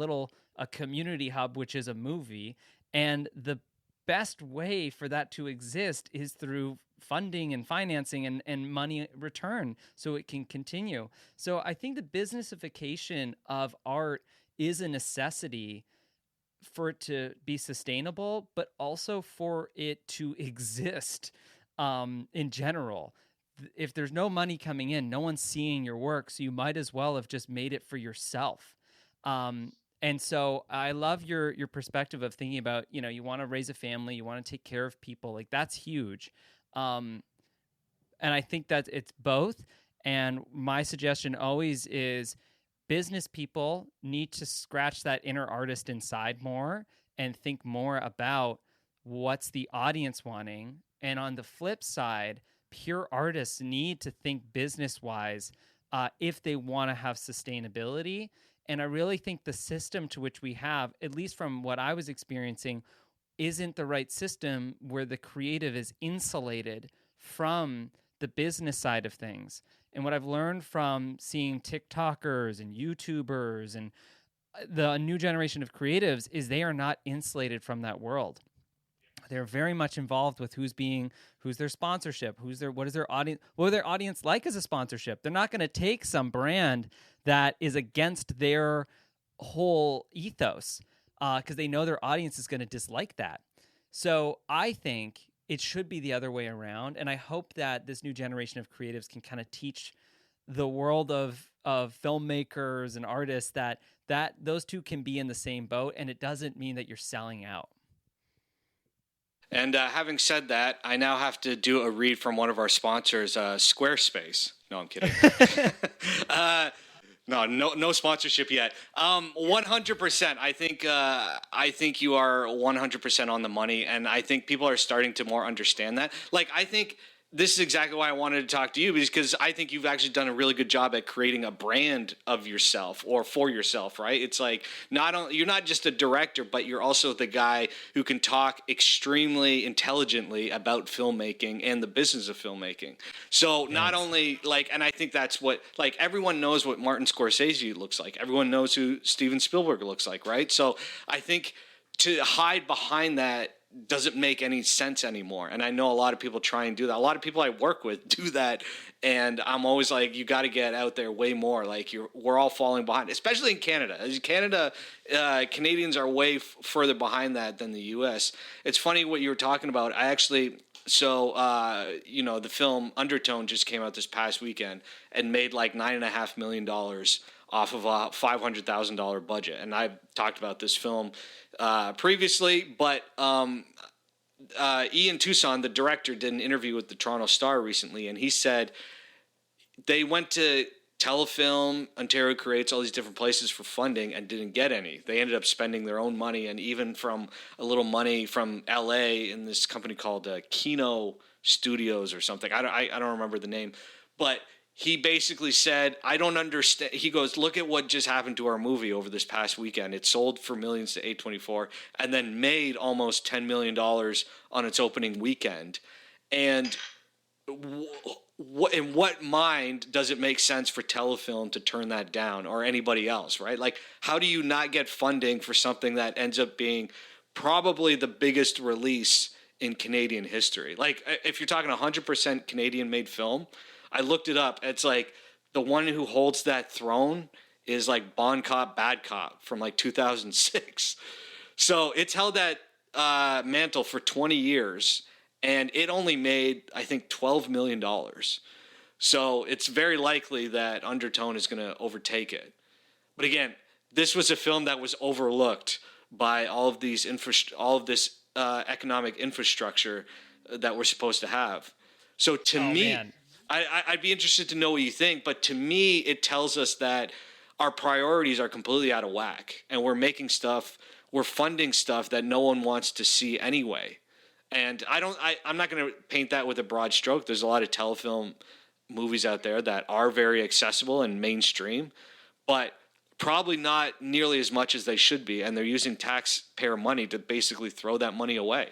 community hub, which is a movie. And the best way for that to exist is through funding and financing and money return so it can continue. So I think the businessification of art is a necessity for it to be sustainable, but also for it to exist in general. If there's no money coming in, no one's seeing your work, so you might as well have just made it for yourself. And so I love your perspective of thinking about, you want to raise a family, you want to take care of people, like that's huge. And I think that it's both. And my suggestion always is business people need to scratch that inner artist inside more and think more about what's the audience wanting. And on the flip side, pure artists need to think business wise if they want to have sustainability. And I really think the system to which we have, at least from what I was experiencing, isn't the right system where the creative is insulated from the business side of things. And what I've learned from seeing TikTokers and YouTubers and the new generation of creatives is they are not insulated from that world. They're very much involved with who's their sponsorship, what is their audience, what are their audience like as a sponsorship. They're not going to take some brand that is against their whole ethos because they know their audience is going to dislike that. So I think it should be the other way around, and I hope that this new generation of creatives can kind of teach the world of filmmakers and artists that those two can be in the same boat, and it doesn't mean that you're selling out. And having said that, I now have to do a read from one of our sponsors, Squarespace. No, I'm kidding. No sponsorship yet. 100%. I think you are 100% on the money, and I think people are starting to more understand that. Like, I think this is exactly why I wanted to talk to you, because I think you've actually done a really good job at creating a brand of yourself or for yourself, right? It's like you're not just a director, but you're also the guy who can talk extremely intelligently about filmmaking and the business of filmmaking. So not only and I think that's what, everyone knows what Martin Scorsese looks like. Everyone knows who Steven Spielberg looks like, right? So I think to hide behind that doesn't make any sense anymore. And I know a lot of people try and do that. A lot of people I work with do that. And I'm always like, you got to get out there way more. We're all falling behind, especially in Canada. As Canadians are way further behind that than the US. It's funny what you were talking about. The film Undertone just came out this past weekend and made like $9.5 million off of a $500,000 budget. And I've talked about this film previously, but Ian Tucson, the director, did an interview with the Toronto Star recently, and he said they went to Telefilm, Ontario Creates, all these different places for funding and didn't get any. They ended up spending their own money, and even from a little money from LA in this company called Kino Studios or something. I don't remember the name, but he basically said, I don't understand. He goes, look at what just happened to our movie over this past weekend. It sold for millions to A24 and then made almost $10 million on its opening weekend. And in what mind does it make sense for Telefilm to turn that down, or anybody else, right? Like, how do you not get funding for something that ends up being probably the biggest release in Canadian history? Like, if you're talking 100% Canadian-made film, I looked it up. It's like the one who holds that throne is like Bon Cop, Bad Cop from like 2006. So it's held that mantle for 20 years, and it only made, I think, $12 million. So it's very likely that Undertone is going to overtake it. But again, this was a film that was overlooked by all of this economic infrastructure that we're supposed to have. So to me, man. I'd be interested to know what you think, but to me, it tells us that our priorities are completely out of whack, and we're funding stuff that no one wants to see anyway. And I'm not going to paint that with a broad stroke. There's a lot of Telefilm movies out there that are very accessible and mainstream, but probably not nearly as much as they should be, and they're using taxpayer money to basically throw that money away.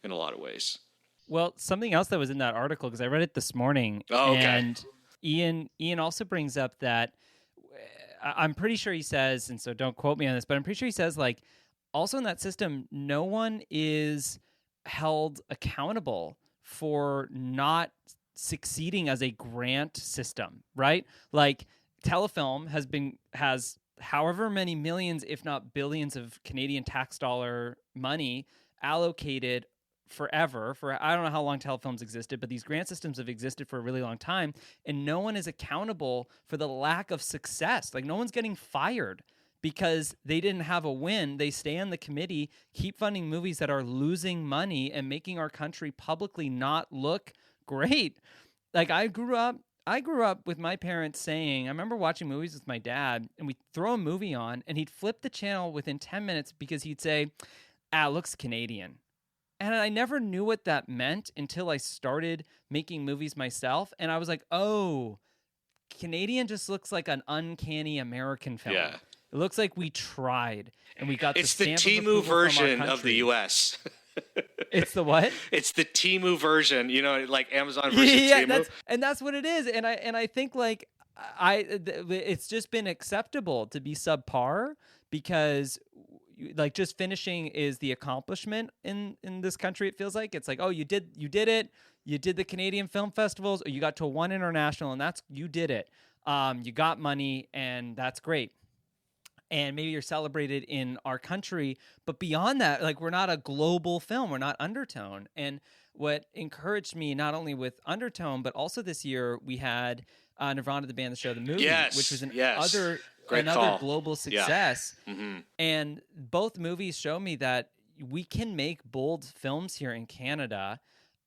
in a lot of ways. Well, something else that was in that article, because I read it this morning, Oh, okay. and Ian also brings up that I'm pretty sure he says, and so don't quote me on this, but I'm pretty sure he says, like, also in that system, no one is held accountable for not succeeding as a grant system, right? Like, Telefilm has however many millions, if not billions, of Canadian tax dollar money allocated forever. For I don't know how long Telefilms existed, but these grant systems have existed for a really long time, and no one is accountable for the lack of success. Like, no one's getting fired because they didn't have a win. They stay on the committee, keep funding movies that are losing money and making our country publicly not look great. Like, I grew up with my parents saying, I remember watching movies with my dad, and we'd throw a movie on, and he'd flip the channel within 10 minutes because he'd say, it looks Canadian. And I never knew what that meant until I started making movies myself. And I was like, oh, Canadian just looks like an uncanny American film. Yeah. It looks like we tried, and we got It's the the stamp Temu of version of the U.S. It's the what? It's the Temu version, like Amazon versus Temu. That's what it is. And I think, like, it's just been acceptable to be subpar because, like, just finishing is the accomplishment in this country. It feels like it's like, oh, you did it. You did the Canadian film festivals, or you got to one international, and you did it. You got money, and that's great. And maybe you're celebrated in our country, but beyond that, like, we're not a global film. We're not Undertone. And what encouraged me, not only with Undertone, but also this year we had Nirvana, the band, the show, the movie, which was another global success. Yeah. Mm-hmm. And both movies show me that we can make bold films here in Canada.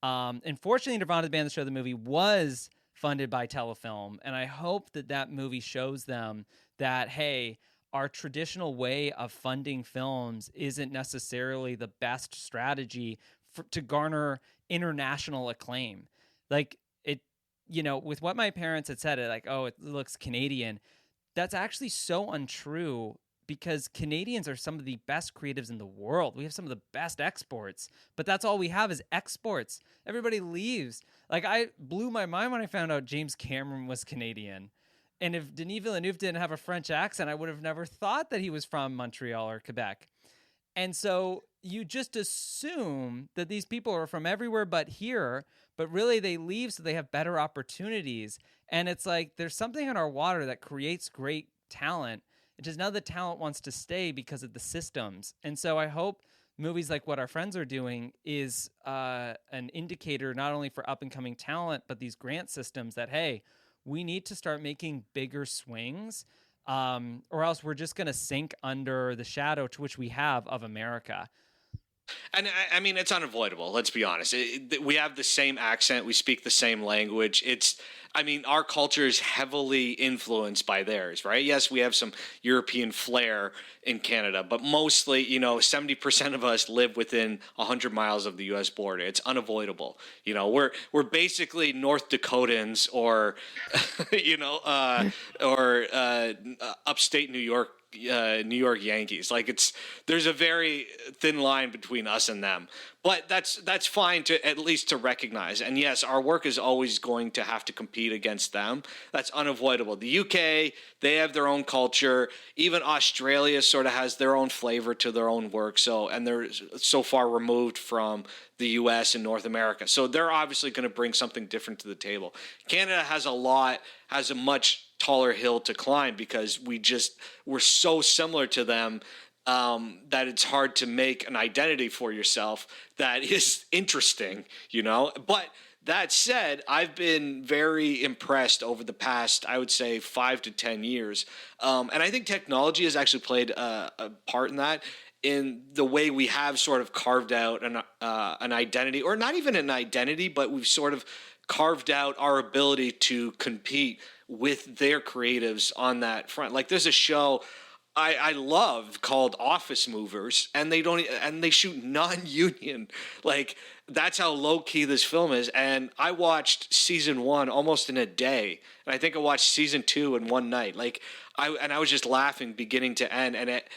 And fortunately, Nirvana, the band, the show, the movie was funded by Telefilm. And I hope that movie shows them that, hey, our traditional way of funding films isn't necessarily the best strategy to garner international acclaim. Like, with what my parents had said, like, oh, it looks Canadian. That's actually so untrue, because Canadians are some of the best creatives in the world. We have some of the best exports, but that's all we have is exports. Everybody leaves. Like, I blew my mind when I found out James Cameron was Canadian. And if Denis Villeneuve didn't have a French accent, I would have never thought that he was from Montreal or Quebec. And so you just assume that these people are from everywhere but here, but really they leave so they have better opportunities. And it's like, there's something in our water that creates great talent. It's just now the talent wants to stay because of the systems. And so I hope movies like what our friends are doing is an indicator not only for up-and-coming talent, but these grant systems that, hey, we need to start making bigger swings, or else we're just going to sink under the shadow to which we have of America. And I mean, it's unavoidable. Let's be honest. We have the same accent. We speak the same language. Our culture is heavily influenced by theirs, right? Yes, we have some European flair in Canada, but mostly, 70% of us live within 100 miles of the U.S. border. It's unavoidable. We're basically North Dakotans or, upstate New York Yankees. Like, there's a very thin line between us and them, but that's fine to at least to recognize. And yes, our work is always going to have to compete against them. That's unavoidable. The UK, they have their own culture. Even Australia sort of has their own flavor to their own work. And they're so far removed from the US and North America. So they're obviously going to bring something different to the table. Canada has a much taller hill to climb because we're so similar to them that it's hard to make an identity for yourself that is interesting, But that said, I've been very impressed over the past, I would say, 5 to 10 years. And I think technology has actually played a part in that, in the way we have sort of carved out an identity, or not even an identity, but we've sort of carved out our ability to compete with their creatives on that front. Like, there's a show I love called Office Movers, and they shoot non-union. Like, that's how low key this film is. And I watched season 1 almost in a day, and I think I watched season 2 in one night. Like, I was just laughing beginning to end, and it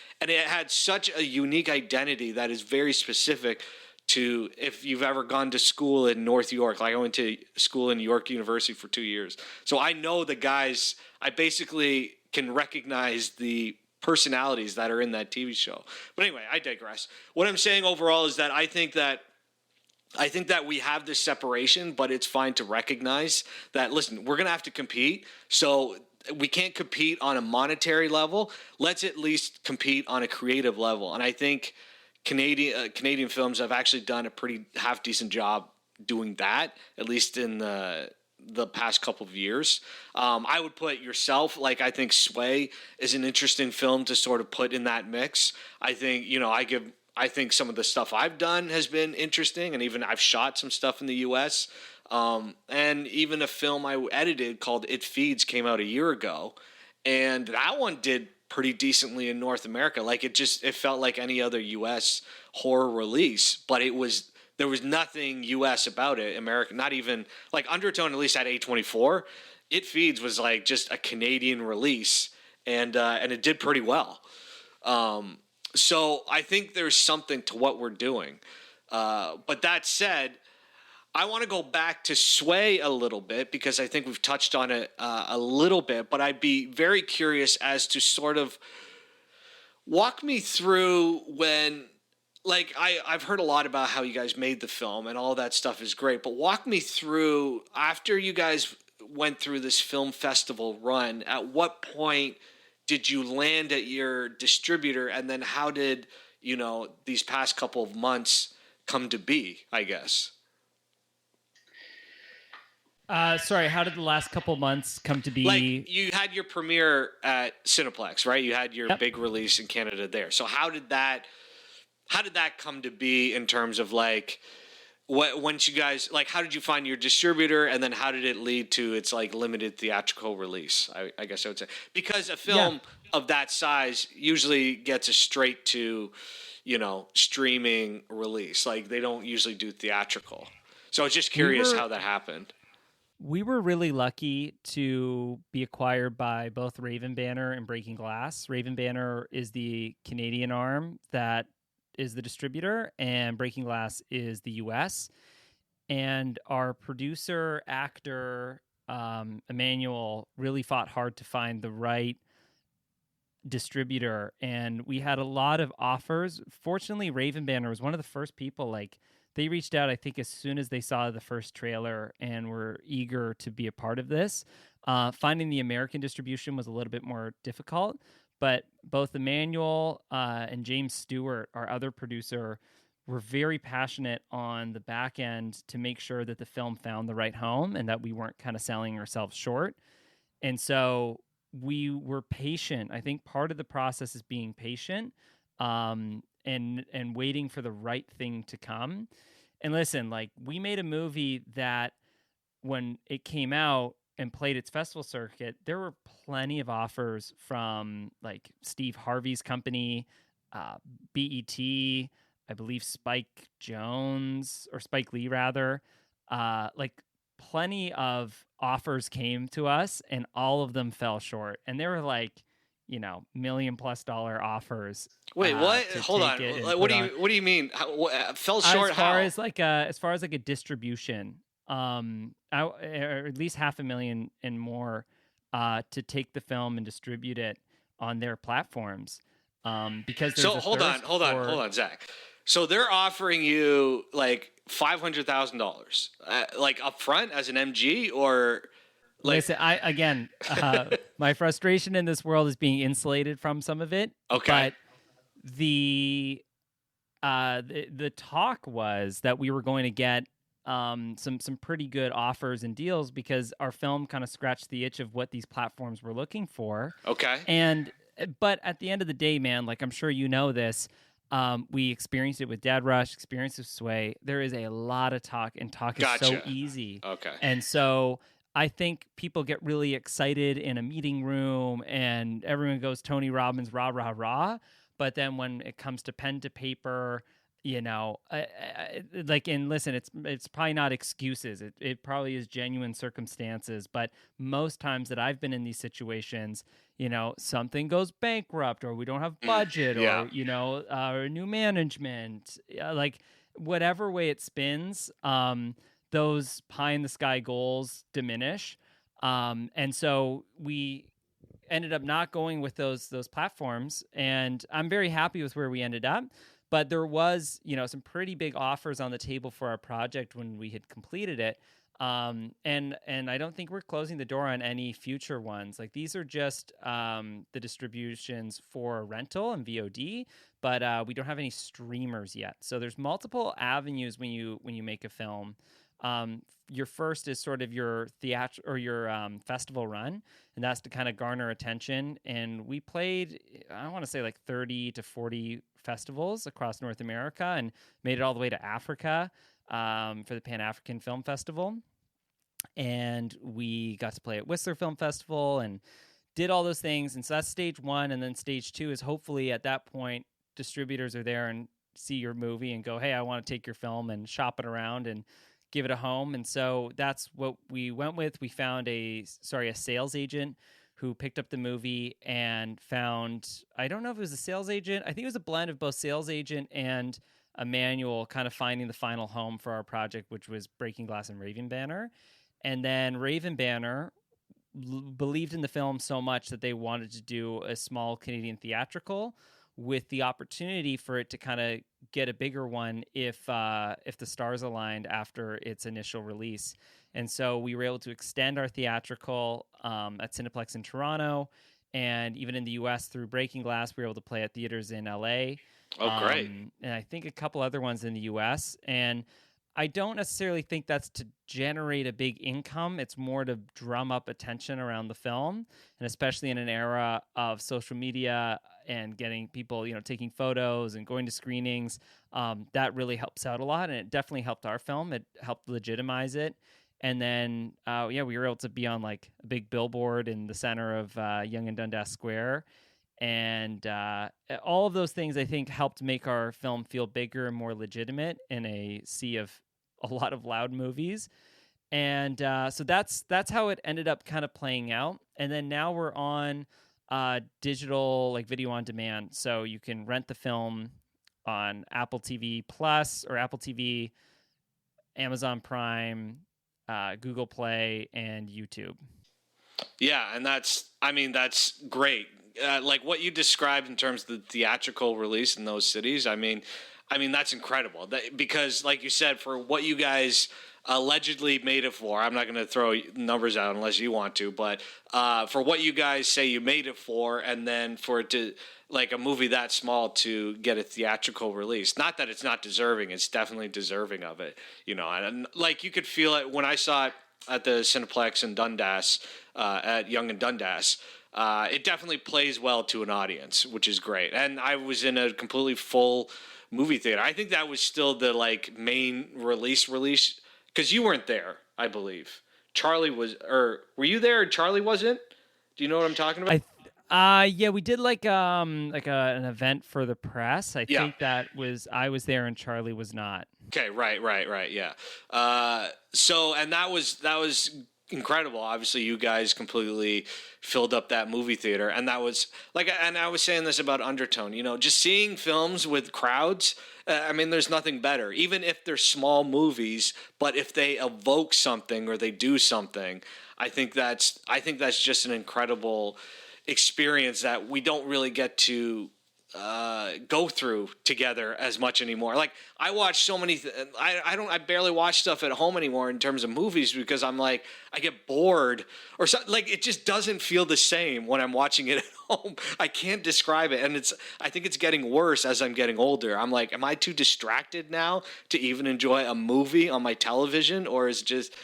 had such a unique identity that is very specific to, if you've ever gone to school in North York, like I went to school in York University for 2 years. So I know the guys, I basically can recognize the personalities that are in that TV show. But anyway, I digress. What I'm saying overall is that I think that we have this separation, but it's fine to recognize that, listen, we're going to have to compete. So we can't compete on a monetary level. Let's at least compete on a creative level. And I think Canadian films have actually done a pretty half decent job doing that, at least in the past couple of years. I would put Yourself, like, I think Sway is an interesting film to sort of put in that mix. I think, I think some of the stuff I've done has been interesting, and even I've shot some stuff in the U.S. And even a film I edited called It Feeds came out a year ago, and that one did pretty decently in North America. Like, it felt like any other U.S. horror release, but there was nothing U.S. about it. American, not even like Undertone, at least at A24. It Feeds was like just a Canadian release, and it did pretty well. So I think there's something to what we're doing. But that said, I want to go back to Sway a little bit, because I think we've touched on it a little bit, but I'd be very curious as to sort of walk me through when, like, I've heard a lot about how you guys made the film and all that stuff is great, but walk me through, after you guys went through this film festival run, at what point did you land at your distributor, and then how did, these past couple of months come to be, I guess? Sorry, how did the last couple months come to be? Like, you had your premiere at Cineplex, right? You had your big release in Canada there. So how did that come to be in terms of, like, once you guys, like, how did you find your distributor, and then how did it lead to its, like, limited theatrical release? I guess I would say, because a film of that size usually gets a straight to, streaming release. Like, they don't usually do theatrical. So I was just curious how that happened. We were really lucky to be acquired by both Raven Banner and Breaking Glass. Raven Banner is the Canadian arm that is the distributor, and Breaking Glass is the US. And our producer, actor, Emmanuel, really fought hard to find the right distributor. And we had a lot of offers. Fortunately, Raven Banner was one of the first people, like, they reached out, I think, as soon as they saw the first trailer and were eager to be a part of this. Finding the American distribution was a little bit more difficult, but both Emmanuel and James Stewart, our other producer, were very passionate on the back end to make sure that the film found the right home and that we weren't kind of selling ourselves short. And so we were patient. I think part of the process is being patient. And waiting for the right thing to come. And listen, like, we made a movie that when it came out and played its festival circuit, there were plenty of offers from, like, Steve Harvey's company, BET, I believe Spike Lee rather. Like, plenty of offers came to us, and all of them fell short. And they were like, $1 million+ offers. Wait, what? Hold on. What do you mean? Fell short? As far as a distribution, or at least $500,000 and more, to take the film and distribute it on their platforms. Because there's hold on, Zach. So they're offering you like $500,000, like upfront as an MG, or? Like, listen, my frustration in this world is being insulated from some of it. Okay. But the talk was that we were going to get some pretty good offers and deals, because our film kind of scratched the itch of what these platforms were looking for. Okay. But at the end of the day, man, like, I'm sure you know this, we experienced it with Dead Rush, experienced it with Sway. There is a lot of talk, and talk is so easy. Okay. And so I think people get really excited in a meeting room and everyone goes Tony Robbins, rah, rah, rah. But then when it comes to pen to paper, like, and listen, it's probably not excuses. It probably is genuine circumstances. But most times that I've been in these situations, something goes bankrupt, or we don't have budget, or, or new management. Like, whatever way it spins, those pie in the sky goals diminish. And so we ended up not going with those platforms, and I'm very happy with where we ended up. But there was, some pretty big offers on the table for our project when we had completed it. And I don't think we're closing the door on any future ones. Like, these are just the distributions for rental and VOD, but we don't have any streamers yet. So there's multiple avenues when you make a film. Your first is sort of your your festival run, and that's to kind of garner attention. And we played, I want to say, like 30 to 40 festivals across North America, and made it all the way to Africa for the Pan-African Film Festival. And we got to play at Whistler Film Festival and did all those things. And so that's stage one. And then stage two is, hopefully at that point, distributors are there and see your movie and go, hey, I want to take your film and shop it around and give it a home. And so that's what we went with. We found a sales agent who picked up the movie and found, I don't know if it was a sales agent. I think it was a blend of both sales agent and a manual, kind of finding the final home for our project, which was Breaking Glass and Raven Banner. And then Raven Banner believed in the film so much that they wanted to do a small Canadian theatrical, with the opportunity for it to kind of get a bigger one if the stars aligned after its initial release. And so we were able to extend our theatrical at Cineplex in Toronto, and even in the US through Breaking Glass, we were able to play at theaters in LA. Oh, great. And I think a couple other ones in the US. And I don't necessarily think that's to generate a big income. It's more to drum up attention around the film, and especially in an era of social media and getting people, taking photos and going to screenings. That really helps out a lot, and it definitely helped our film. It helped legitimize it. And then, we were able to be on like a big billboard in the center of Yonge and Dundas Square. And all of those things, I think, helped make our film feel bigger and more legitimate in a sea of a lot of loud movies. And so that's how it ended up kind of playing out. And then now we're on digital, like video on demand. So you can rent the film on Apple TV Plus or Apple TV, Amazon Prime, Google Play, and YouTube. Yeah, and that's great. Like what you described in terms of the theatrical release in those cities, I mean that's incredible. Because, like you said, for what you guys allegedly made it for, I'm not going to throw numbers out unless you want to, but for what you guys say you made it for, and then for it to, like, a movie that small to get a theatrical release. Not that it's not deserving; it's definitely deserving of it. And like you could feel it when I saw it at the Cineplex in Dundas, at Yonge and Dundas. It definitely plays well to an audience, which is great. And I was in a completely full movie theater. I think that was still the main release, because you weren't there, I believe. Charlie was, or were you there and Charlie wasn't? Do you know what I'm talking about? Yeah, we did an event for the press. I think I was there and Charlie was not. Okay, right, yeah. So, and that was incredible. Obviously, you guys completely filled up that movie theater, and that was and I was saying this about Undertone. Just seeing films with crowds. There's nothing better, even if they're small movies. But if they evoke something or they do something, I think that's just an incredible experience that we don't really get to go through together as much anymore. Like, I watch so many I barely watch stuff at home anymore in terms of movies, because I'm like, I get bored or something. Like, it just doesn't feel the same when I'm watching it at home. I can't describe it, and I think it's getting worse as I'm getting older. I'm like, am I too distracted now to even enjoy a movie on my television? Or is it just,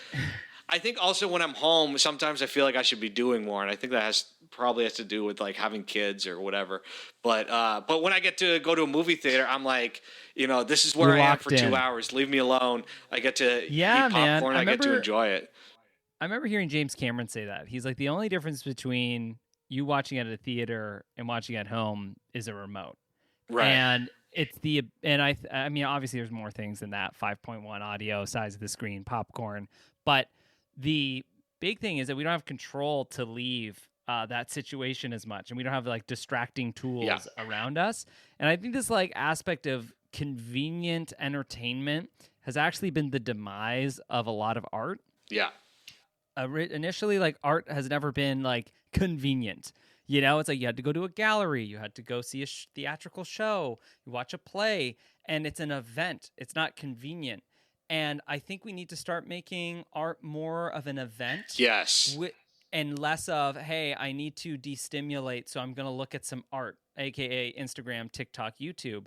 I think also when I'm home, sometimes I feel like I should be doing more, and I think that probably has to do with having kids or whatever. But when I get to go to a movie theater, I'm like, this is where I am for 2 hours. Leave me alone. I get to eat popcorn. I get to enjoy it. I remember hearing James Cameron say that. He's like, the only difference between you watching at a theater and watching at home is a remote. Right. And it's I mean, obviously there's more things than that. 5.1 audio, size of the screen, popcorn. But the big thing is that we don't have control to leave that situation as much, and we don't have distracting tools around us. And I think this aspect of convenient entertainment has actually been the demise of a lot of art. Yeah. Initially, like, art has never been like convenient. You know, it's like you had to go to a gallery, you had to go see a theatrical show, you watch a play, and it's an event. It's not convenient. And I think we need to start making art more of an event. Yes. And less of, hey, I need to destimulate, so I'm going to look at some art, aka Instagram, TikTok, YouTube.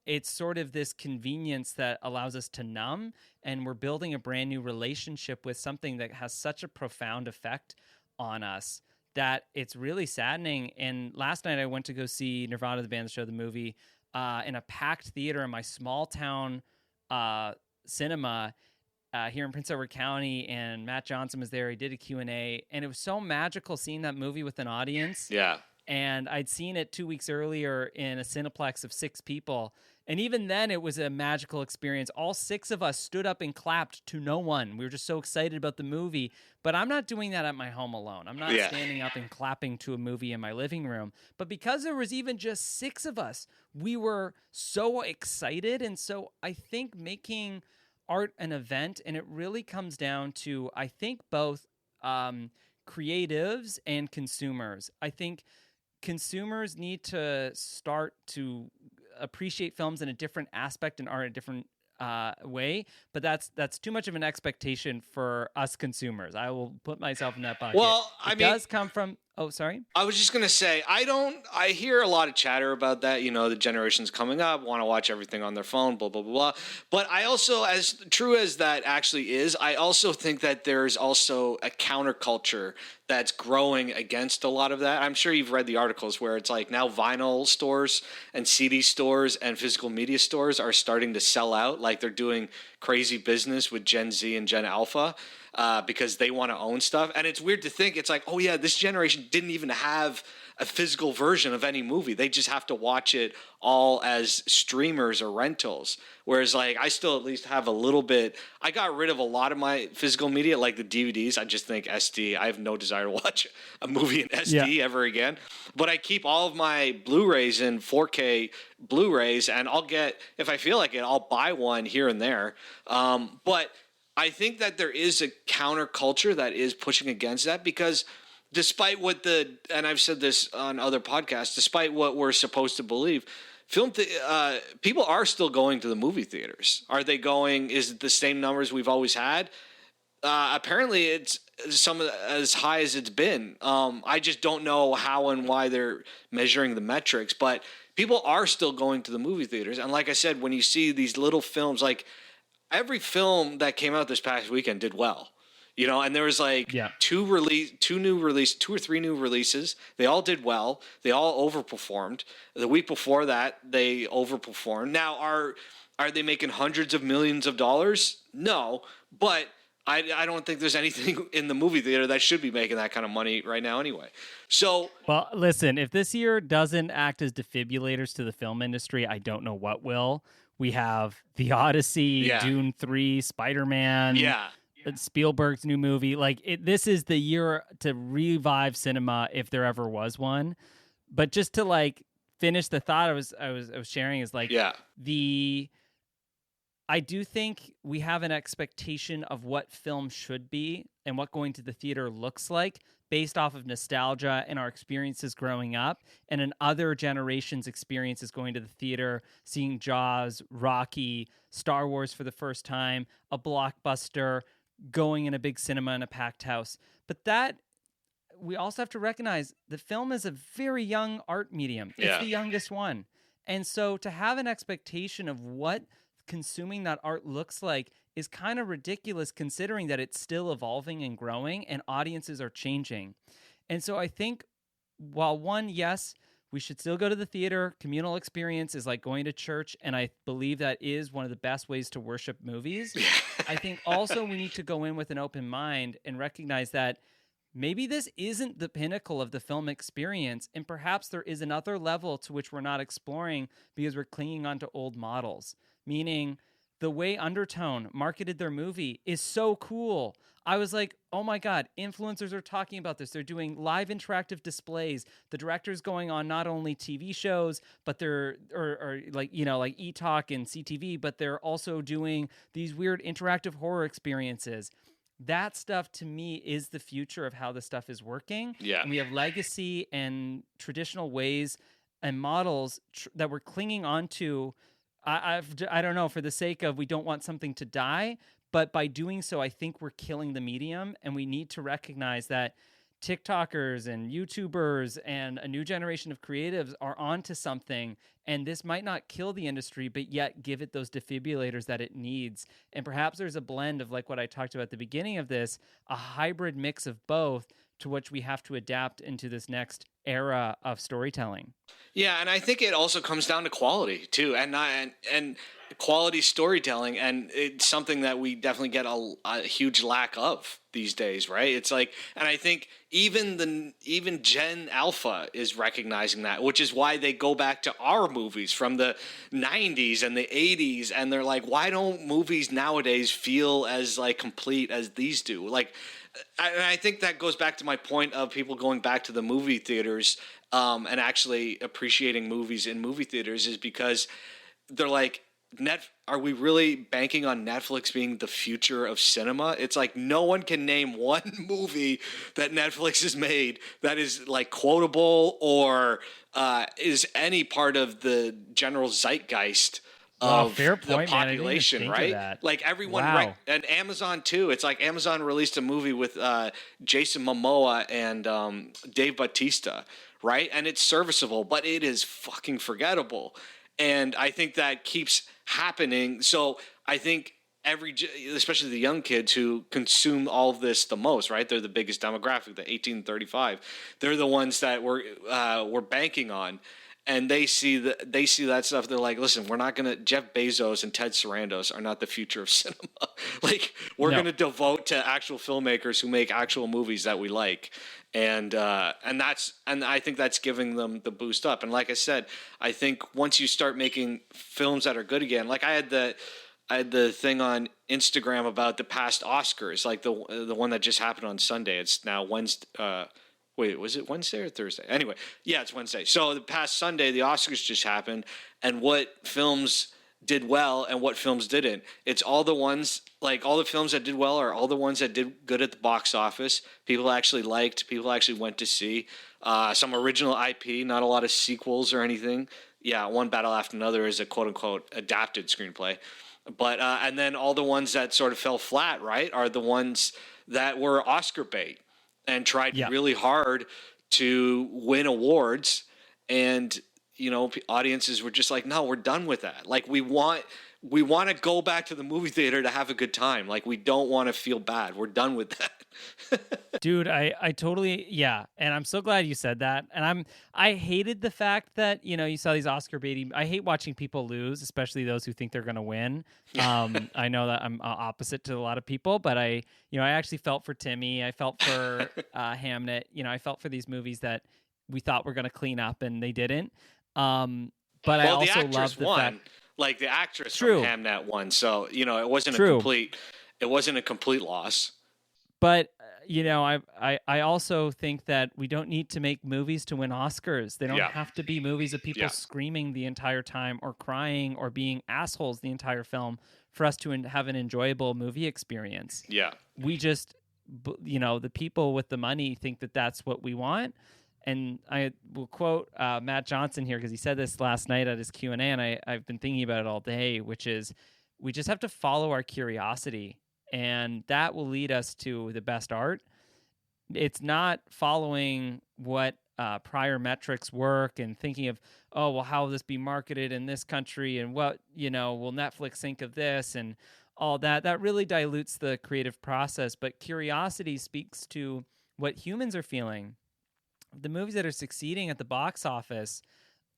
It's sort of this convenience that allows us to numb, and we're building a brand new relationship with something that has such a profound effect on us that it's really saddening. And last night I went to go see Nirvana, the band, the show, the movie, in a packed theater in my small town cinema here in Prince Edward County, and Matt Johnson was there. He did a Q&A, and it was so magical seeing that movie with an audience. Yeah. And I'd seen it 2 weeks earlier in a Cineplex of 6 people. And even then, it was a magical experience. All 6 of us stood up and clapped to no one. We were just so excited about the movie. But I'm not doing that at my home alone. I'm not standing up and clapping to a movie in my living room. But because there was even just 6 of us, we were so excited. And so I think making art an event, and it really comes down to, I think, both creatives and consumers. I think consumers need to start to appreciate films in a different aspect and art in a different way, but that's too much of an expectation for us consumers. I will put myself in that bucket. Well, I mean, does come from. Oh, sorry. I was just gonna say I hear a lot of chatter about that. You know, the generations coming up want to watch everything on their phone, blah blah blah blah. But I also, as true as that actually is, I also think that there's also a counterculture that's growing against a lot of that. I'm sure you've read the articles where it's like now vinyl stores and CD stores and physical media stores are starting to sell out. Like they're doing crazy business with Gen Z and Gen Alpha. Because they want to own stuff. And it's weird to think, it's like, oh yeah, this generation didn't even have a physical version of any movie. They just have to watch it all as streamers or rentals. Whereas like I still at least have a little bit, I got rid of a lot of my physical media, like the DVDs. I just think SD, I have no desire to watch a movie in SD ever again. But I keep all of my Blu-rays in 4K Blu-rays, and I'll get, if I feel like it, I'll buy one here and there. But I think that there is a counterculture that is pushing against that, because despite what and I've said this on other podcasts, despite what we're supposed to believe, people are still going to the movie theaters. Are they going? Is it the same numbers we've always had? Apparently, it's as high as it's been. I just don't know how and why they're measuring the metrics, but people are still going to the movie theaters. And like I said, when you see these little films, like every film that came out this past weekend did well, you know, and there was like 2 or 3 new releases. They all did well. They all overperformed. The week before that, they overperformed. Now, are they making hundreds of millions of dollars? No, but I don't think there's anything in the movie theater that should be making that kind of money right now anyway. So, well, listen, if this year doesn't act as defibrillators to the film industry, I don't know what will. We have The Odyssey, Dune 3, Spider-Man, Spielberg's new movie. Like this is the year to revive cinema if there ever was one. But just to like finish the thought I was sharing is like I do think we have an expectation of what film should be and what going to the theater looks like based off of nostalgia and our experiences growing up, and in other generations' experiences going to the theater, seeing Jaws, Rocky, Star Wars for the first time, a blockbuster, going in a big cinema in a packed house. But that, we also have to recognize the film is a very young art medium. It's the youngest one. And so to have an expectation of what consuming that art looks like is kind of ridiculous, considering that it's still evolving and growing and audiences are changing. And so I think while one, yes, we should still go to the theater, communal experience is like going to church, and I believe that is one of the best ways to worship movies. I think also we need to go in with an open mind and recognize that maybe this isn't the pinnacle of the film experience, and perhaps there is another level to which we're not exploring because we're clinging onto old models. Meaning, the way Undertone marketed their movie is so cool. I was like, oh my God, influencers are talking about this. They're doing live interactive displays. The director's going on not only TV shows, but they're, or like, like eTalk and CTV, but they're also doing these weird interactive horror experiences. That stuff to me is the future of how this stuff is working. Yeah. And we have legacy and traditional ways and models that we're clinging on to. I don't know, for the sake of, we don't want something to die, but by doing so, I think we're killing the medium, and we need to recognize that TikTokers and YouTubers and a new generation of creatives are onto something, and this might not kill the industry, but yet give it those defibrillators that it needs. And perhaps there's a blend of, like what I talked about at the beginning of this, a hybrid mix of both, to which we have to adapt into this next era of storytelling. Yeah, and I think it also comes down to quality too, and quality storytelling, and it's something that we definitely get a huge lack of these days, right? It's like, and I think even Gen Alpha is recognizing that, which is why they go back to our movies from the 90s and the 80s, and they're like, why don't movies nowadays feel as like complete as these do? Like, and I think that goes back to my point of people going back to the movie theaters and actually appreciating movies in movie theaters, is because they're like, are we really banking on Netflix being the future of cinema? It's like, no one can name one movie that Netflix has made that is like quotable or is any part of the general zeitgeist of fair point, the population, man. right? Like everyone, wow. And Amazon too. It's like Amazon released a movie with Jason Momoa and Dave Bautista, right? And it's serviceable, but it is fucking forgettable. And I think that keeps happening. So I think especially the young kids who consume all of this the most, right? They're the biggest demographic, the 18 to 35. They're the ones that we're banking on. And they see that stuff. They're like, listen, we're not going to, Jeff Bezos and Ted Sarandos are not the future of cinema. Like, we're going to devote to actual filmmakers who make actual movies that we like. And I think that's giving them the boost up. And like I said, I think once you start making films that are good again, like I had the thing on Instagram about the past Oscars, like the one that just happened on Sunday. It's now Wednesday. Wait, was it Wednesday or Thursday? Anyway, yeah, it's Wednesday. So the past Sunday, the Oscars just happened, and what films did well and what films didn't. It's all the ones, like all the films that did well are all the ones that did good at the box office. People actually liked, people actually went to see. Some original IP, not a lot of sequels or anything. Yeah, One Battle After Another is a quote-unquote adapted screenplay. But and then all the ones that sort of fell flat, right, are the ones that were Oscar bait and tried really hard to win awards, and audiences were just like, no, we're done with that. Like, we want to go back to the movie theater to have a good time. Like, we don't want to feel bad. We're done with that. Dude, I totally, yeah. And I'm so glad you said that. And I hated the fact that, you saw these Oscar baiting. I hate watching people lose, especially those who think they're going to win. I know that I'm opposite to a lot of people, but I actually felt for Timmy. I felt for Hamnet. I felt for these movies that we thought were going to clean up and they didn't. But I also love the fact, like the actress from Hamnet won. So, it wasn't a complete loss. But I also think that we don't need to make movies to win Oscars. They don't have to be movies of people screaming the entire time or crying or being assholes the entire film for us to have an enjoyable movie experience. Yeah. We just, the people with the money think that that's what we want. And I will quote Matt Johnson here, because he said this last night at his Q&A, and I've been thinking about it all day, which is, we just have to follow our curiosity, and that will lead us to the best art. It's not following what prior metrics work and thinking of, oh, well, how will this be marketed in this country, and what, will Netflix think of this, and all that. That really dilutes the creative process. But curiosity speaks to what humans are feeling. The movies that are succeeding at the box office,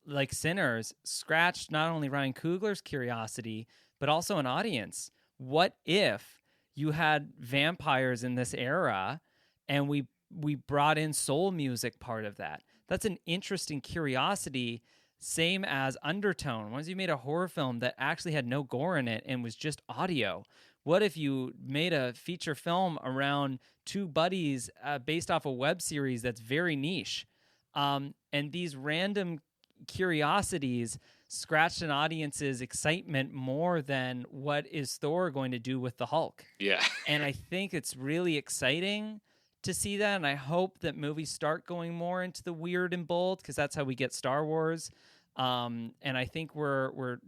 like Sinners, scratched not only Ryan Coogler's curiosity, but also an audience. What if you had vampires in this era and we brought in soul music part of that? That's an interesting curiosity. Same as Undertone. What if you made a horror film that actually had no gore in it and was just audio? What if you made a feature film around two buddies based off a web series that's very niche? And these random curiosities scratched an audience's excitement more than what is Thor going to do with the Hulk. Yeah. And I think it's really exciting to see that, and I hope that movies start going more into the weird and bold, because that's how we get Star Wars. And I think we're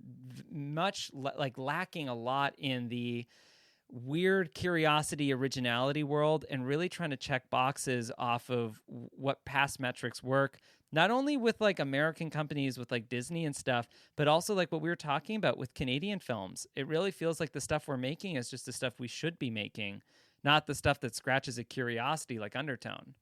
much like lacking a lot in the weird curiosity originality world, and really trying to check boxes off of what past metrics work, not only with like American companies with like Disney and stuff, but also like what we were talking about with Canadian films. It really feels like the stuff we're making is just the stuff we should be making, not the stuff that scratches a curiosity like Undertone.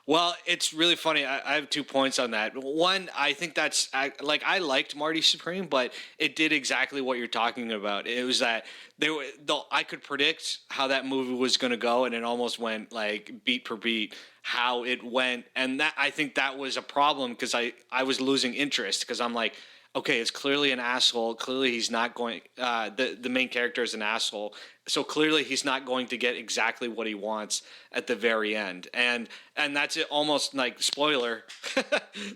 Well, it's really funny. I have 2 points on that. One, I think I liked Marty Supreme, but it did exactly what you're talking about. It was that I could predict how that movie was going to go, and it almost went like beat per beat how it went, and that I think that was a problem, because I was losing interest, because I'm like, okay, it's clearly an asshole. Clearly he's not going. The main character is an asshole, so clearly he's not going to get exactly what he wants at the very end. And that's it, almost like spoiler.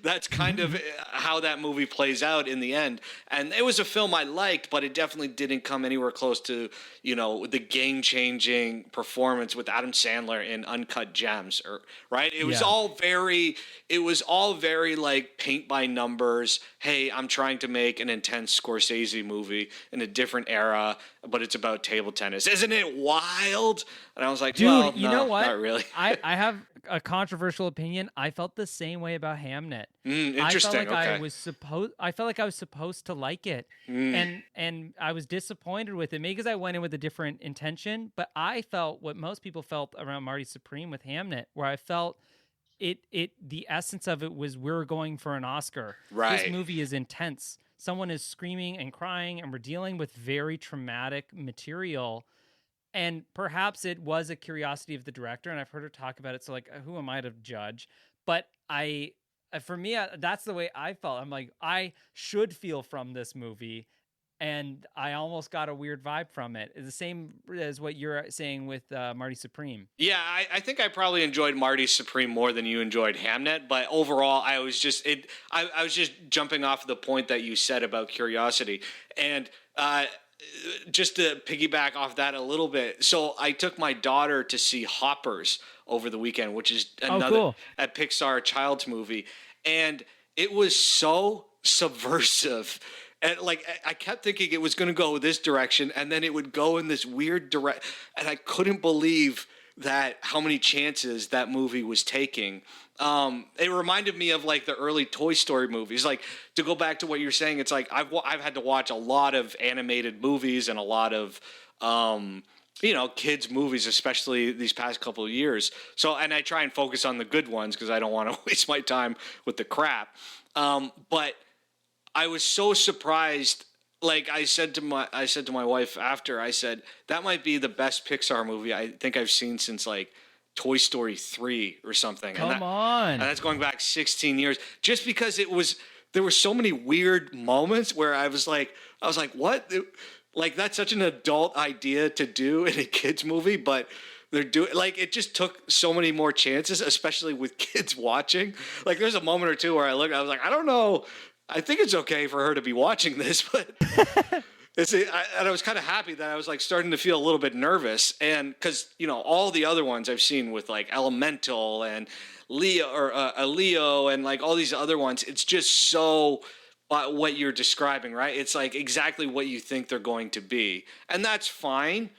That's kind of how that movie plays out in the end. And it was a film I liked, but it definitely didn't come anywhere close to, the game-changing performance with Adam Sandler in Uncut Gems, right? It was all very like paint by numbers. Hey, I'm trying to make an intense Scorsese movie in a different era, but it's about table tennis. Isn't it wild? And I was like, dude, well, you no, know what? Not really. I have a controversial opinion. I felt the same way about Hamnet. Interesting. I felt like I was supposed to like it, and I was disappointed with it. Maybe because I went in with a different intention, but I felt what most people felt around Marty Supreme with Hamnet, where I felt the essence of it was, we're going for an Oscar. Right. This movie is intense. Someone is screaming and crying, and we're dealing with very traumatic material. And perhaps it was a curiosity of the director, and I've heard her talk about it. So, like, who am I to judge? But for me, that's the way I felt. I'm like, I should feel from this movie, and I almost got a weird vibe from it. It's the same as what you're saying with Marty Supreme. Yeah, I think I probably enjoyed Marty Supreme more than you enjoyed Hamnet, but overall, I was just jumping off the point that you said about curiosity, and just to piggyback off that a little bit. So I took my daughter to see Hoppers over the weekend, which is another a Pixar child's movie, and it was so subversive. And like, I kept thinking it was going to go this direction, and then it would go in this weird direction, and I couldn't believe that how many chances that movie was taking. It reminded me of like the early Toy Story movies. Like, to go back to what you're saying, it's like I've had to watch a lot of animated movies and a lot of kids movies, especially these past couple of years. So, and I try and focus on the good ones because I don't want to waste my time with the crap. But I was so surprised. Like I said to my wife after, I said, that might be the best Pixar movie I think I've seen since like Toy Story 3 or something. Come on. And that's going back 16 years. Just because there were so many weird moments where I was like, what? Like, that's such an adult idea to do in a kid's movie, but they're doing, like, it just took so many more chances, especially with kids watching. Like, there's a moment or two where I was like, I don't know. I think it's okay for her to be watching this, but and I was kind of happy that I was like starting to feel a little bit nervous, and because all the other ones I've seen with like Elemental and Leo and like all these other ones, it's just so what you're describing, right? It's like exactly what you think they're going to be, and that's fine.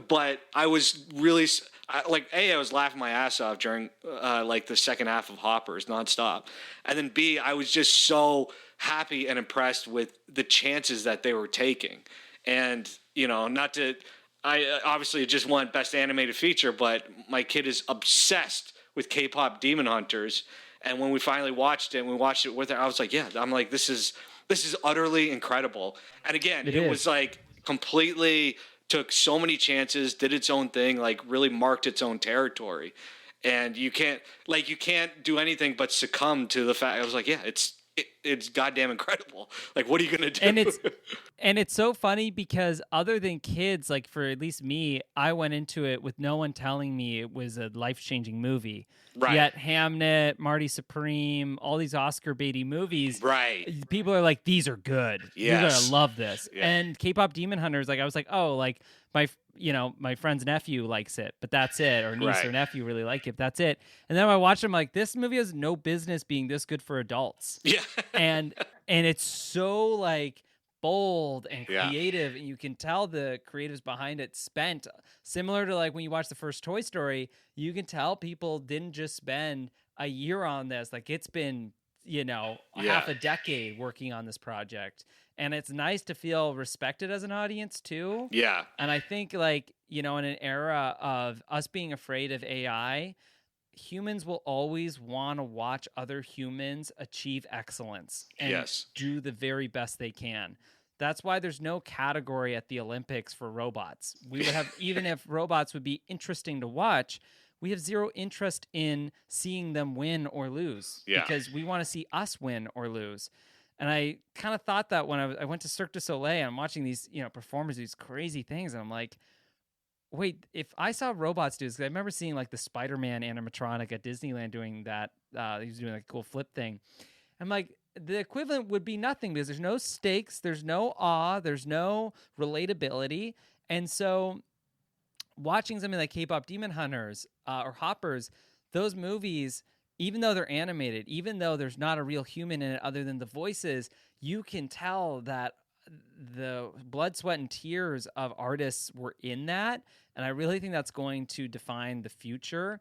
But I was really I was laughing my ass off during like the second half of Hoppers nonstop, and then B, I was just so happy and impressed with the chances that they were taking. And I obviously just won Best Animated Feature, but my kid is obsessed with K-pop Demon Hunters, and when we finally watched it with her, I was like, this is utterly incredible. And again, it was like completely took so many chances, did its own thing, like really marked its own territory. And you can't do anything but succumb to the fact. I was like, it's goddamn incredible. Like, what are you gonna do? And it's so funny because other than kids, like for at least me, I went into it with no one telling me it was a life-changing movie. Right. Yet Hamnet, Marty Supreme, all these Oscar baity movies, Right. people are like, these are good. You're Yes. gonna love this. Yeah. And K-pop Demon Hunters, like I was like, oh, like my friend's nephew likes it, but that's it. Or niece Right. or nephew really like it, but that's it. And then I watched them like, this movie has no business being this good for adults. Yeah. and it's so like bold and Yeah. creative, and you can tell the creatives behind it spent, similar to like when you watch the first Toy Story, you can tell people didn't just spend a year on this. Like it's been, half a decade working on this project. And it's nice to feel respected as an audience too. Yeah. And I think like, in an era of us being afraid of AI, humans will always want to watch other humans achieve excellence and Yes. do the very best they can. That's why there's no category at the Olympics for robots. We would have, even if robots would be interesting to watch, we have zero interest in seeing them win or lose because we want to see us win or lose. And I kind of thought that when I went to Cirque du Soleil and I'm watching these, performers do these crazy things, and I'm like, wait, if I saw robots do this, 'cause I remember seeing like the Spider-Man animatronic at Disneyland doing that. He was doing like a cool flip thing. I'm like, the equivalent would be nothing because there's no stakes, there's no awe, there's no relatability. And so watching something like K-pop Demon Hunters or Hoppers, those movies, even though they're animated, even though there's not a real human in it other than the voices, you can tell that the blood, sweat, and tears of artists were in that. And I really think that's going to define the future.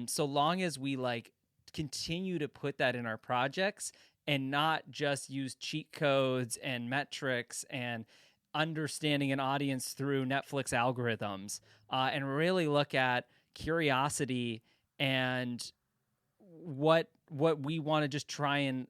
So long as we like continue to put that in our projects and not just use cheat codes and metrics and understanding an audience through Netflix algorithms, and really look at curiosity and what we want to just try and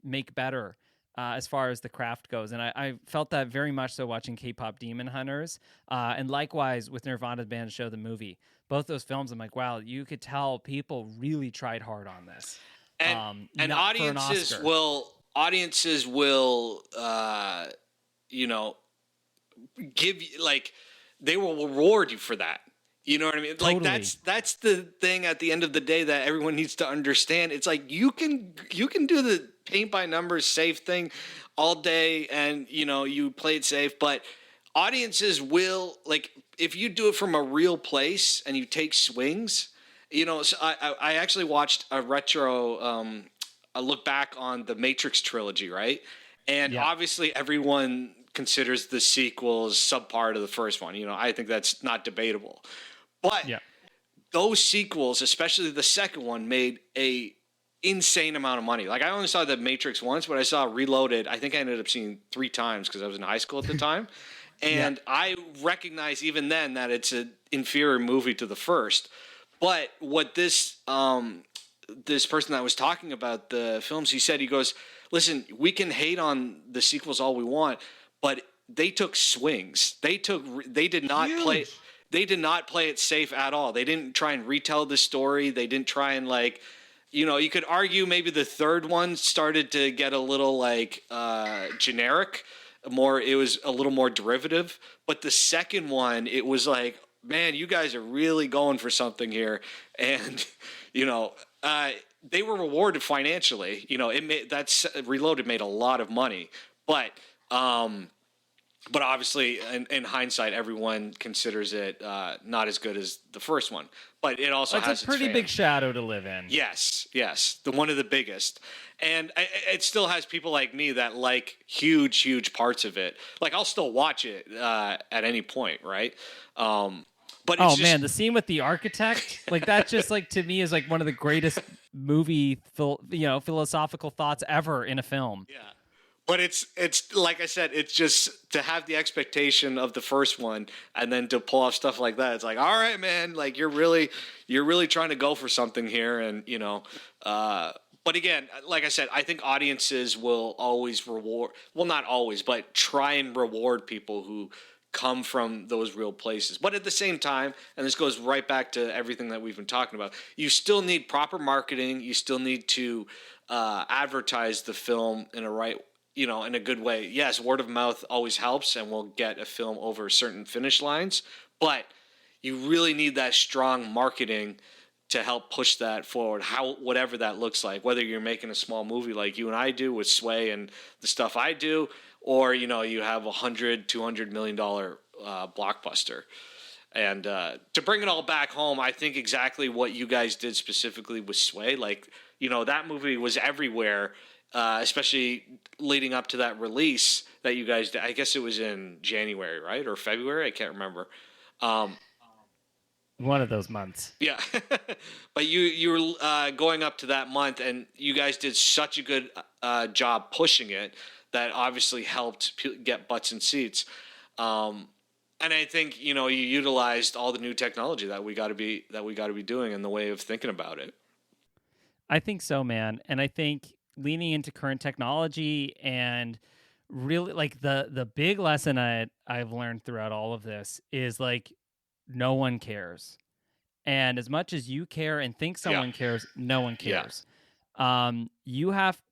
make better as far as the craft goes. And I felt that very much so watching K-pop Demon Hunters, and likewise with Nirvana's Band Show the movie. Both those films, I'm like, wow, you could tell people really tried hard on this. And audiences will give you, like, they will reward you for that. You know what I mean? Totally. Like that's the thing at the end of the day that everyone needs to understand. It's like you can do the paint by numbers safe thing all day, and you play it safe, but audiences will, like, if you do it from a real place and you take swings. So I actually watched a retro a look back on the Matrix trilogy, right? And obviously everyone considers the sequels subpar to the first one. I think that's not debatable. But those sequels, especially the second one, made a insane amount of money. Like, I only saw the Matrix once, but I saw Reloaded. I think I ended up seeing 3 times because I was in high school at the time. And I recognize even then that it's an inferior movie to the first. But what this person that was talking about the films, he goes, listen, we can hate on the sequels all we want, but they took swings. They did not play it safe at all. They didn't try and retell the story. They didn't try and, like, you could argue maybe the third one started to get a little like generic, it was a little more derivative. But the second one, it was like, man, you guys are really going for something here. And, they were rewarded financially. Reloaded made a lot of money, but obviously, in hindsight, everyone considers it not as good as the first one. But it also has a pretty big shadow to live in. Yes, one of the biggest. And it still has people like me that like huge parts of it. Like, I'll still watch it at any point, right? But it's man, the scene with the architect, like, that just, like, to me is like one of the greatest movie philosophical thoughts ever in a film. Yeah. But it's like I said, it's just to have the expectation of the first one and then to pull off stuff like that. It's like, all right, man, like, you're really trying to go for something here. And, but again, like I said, I think audiences will always not always, but try and reward people who come from those real places. But at the same time, and this goes right back to everything that we've been talking about, you still need proper marketing. You still need to advertise the film in in a good way. Yes, word of mouth always helps and will get a film over certain finish lines, but you really need that strong marketing to help push that forward, whatever that looks like, whether you're making a small movie like you and I do with Sway and the stuff I do, or you have $100-200 million blockbuster. And to bring it all back home, I think exactly what you guys did specifically with Sway, that movie was everywhere, especially leading up to that release that you guys did. I guess it was in January, right, or February? I can't remember. One of those months. Yeah. But you were going up to that month, and you guys did such a good job pushing it that obviously helped get butts in seats. And I think you utilized all the new technology that we got to be doing in the way of thinking about it. I think so, man. And I think leaning into current technology and really like the big lesson I've learned throughout all of this is like no one cares. And as much as you care and think someone cares, no one cares.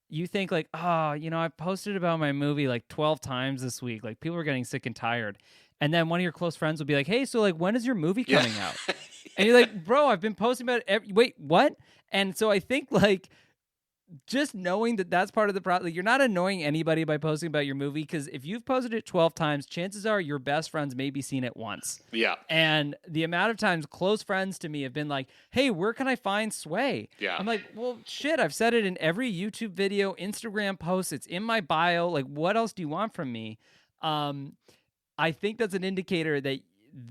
You think like, I posted about my movie like 12 times this week. Like people are getting sick and tired. And then one of your close friends will be like, hey, so like when is your movie coming out? And you're like, bro, I've been posting about it. Wait, what? And so I think like just knowing that that's part of the problem, like, you're not annoying anybody by posting about your movie, because if you've posted it 12 times, chances are your best friends maybe seen it once. Yeah. And the amount of times close friends to me have been like, hey, where can I find Sway? Yeah. I'm like, well, shit, I've said it in every YouTube video, Instagram post, it's in my bio. Like, what else do you want from me? I think that's an indicator that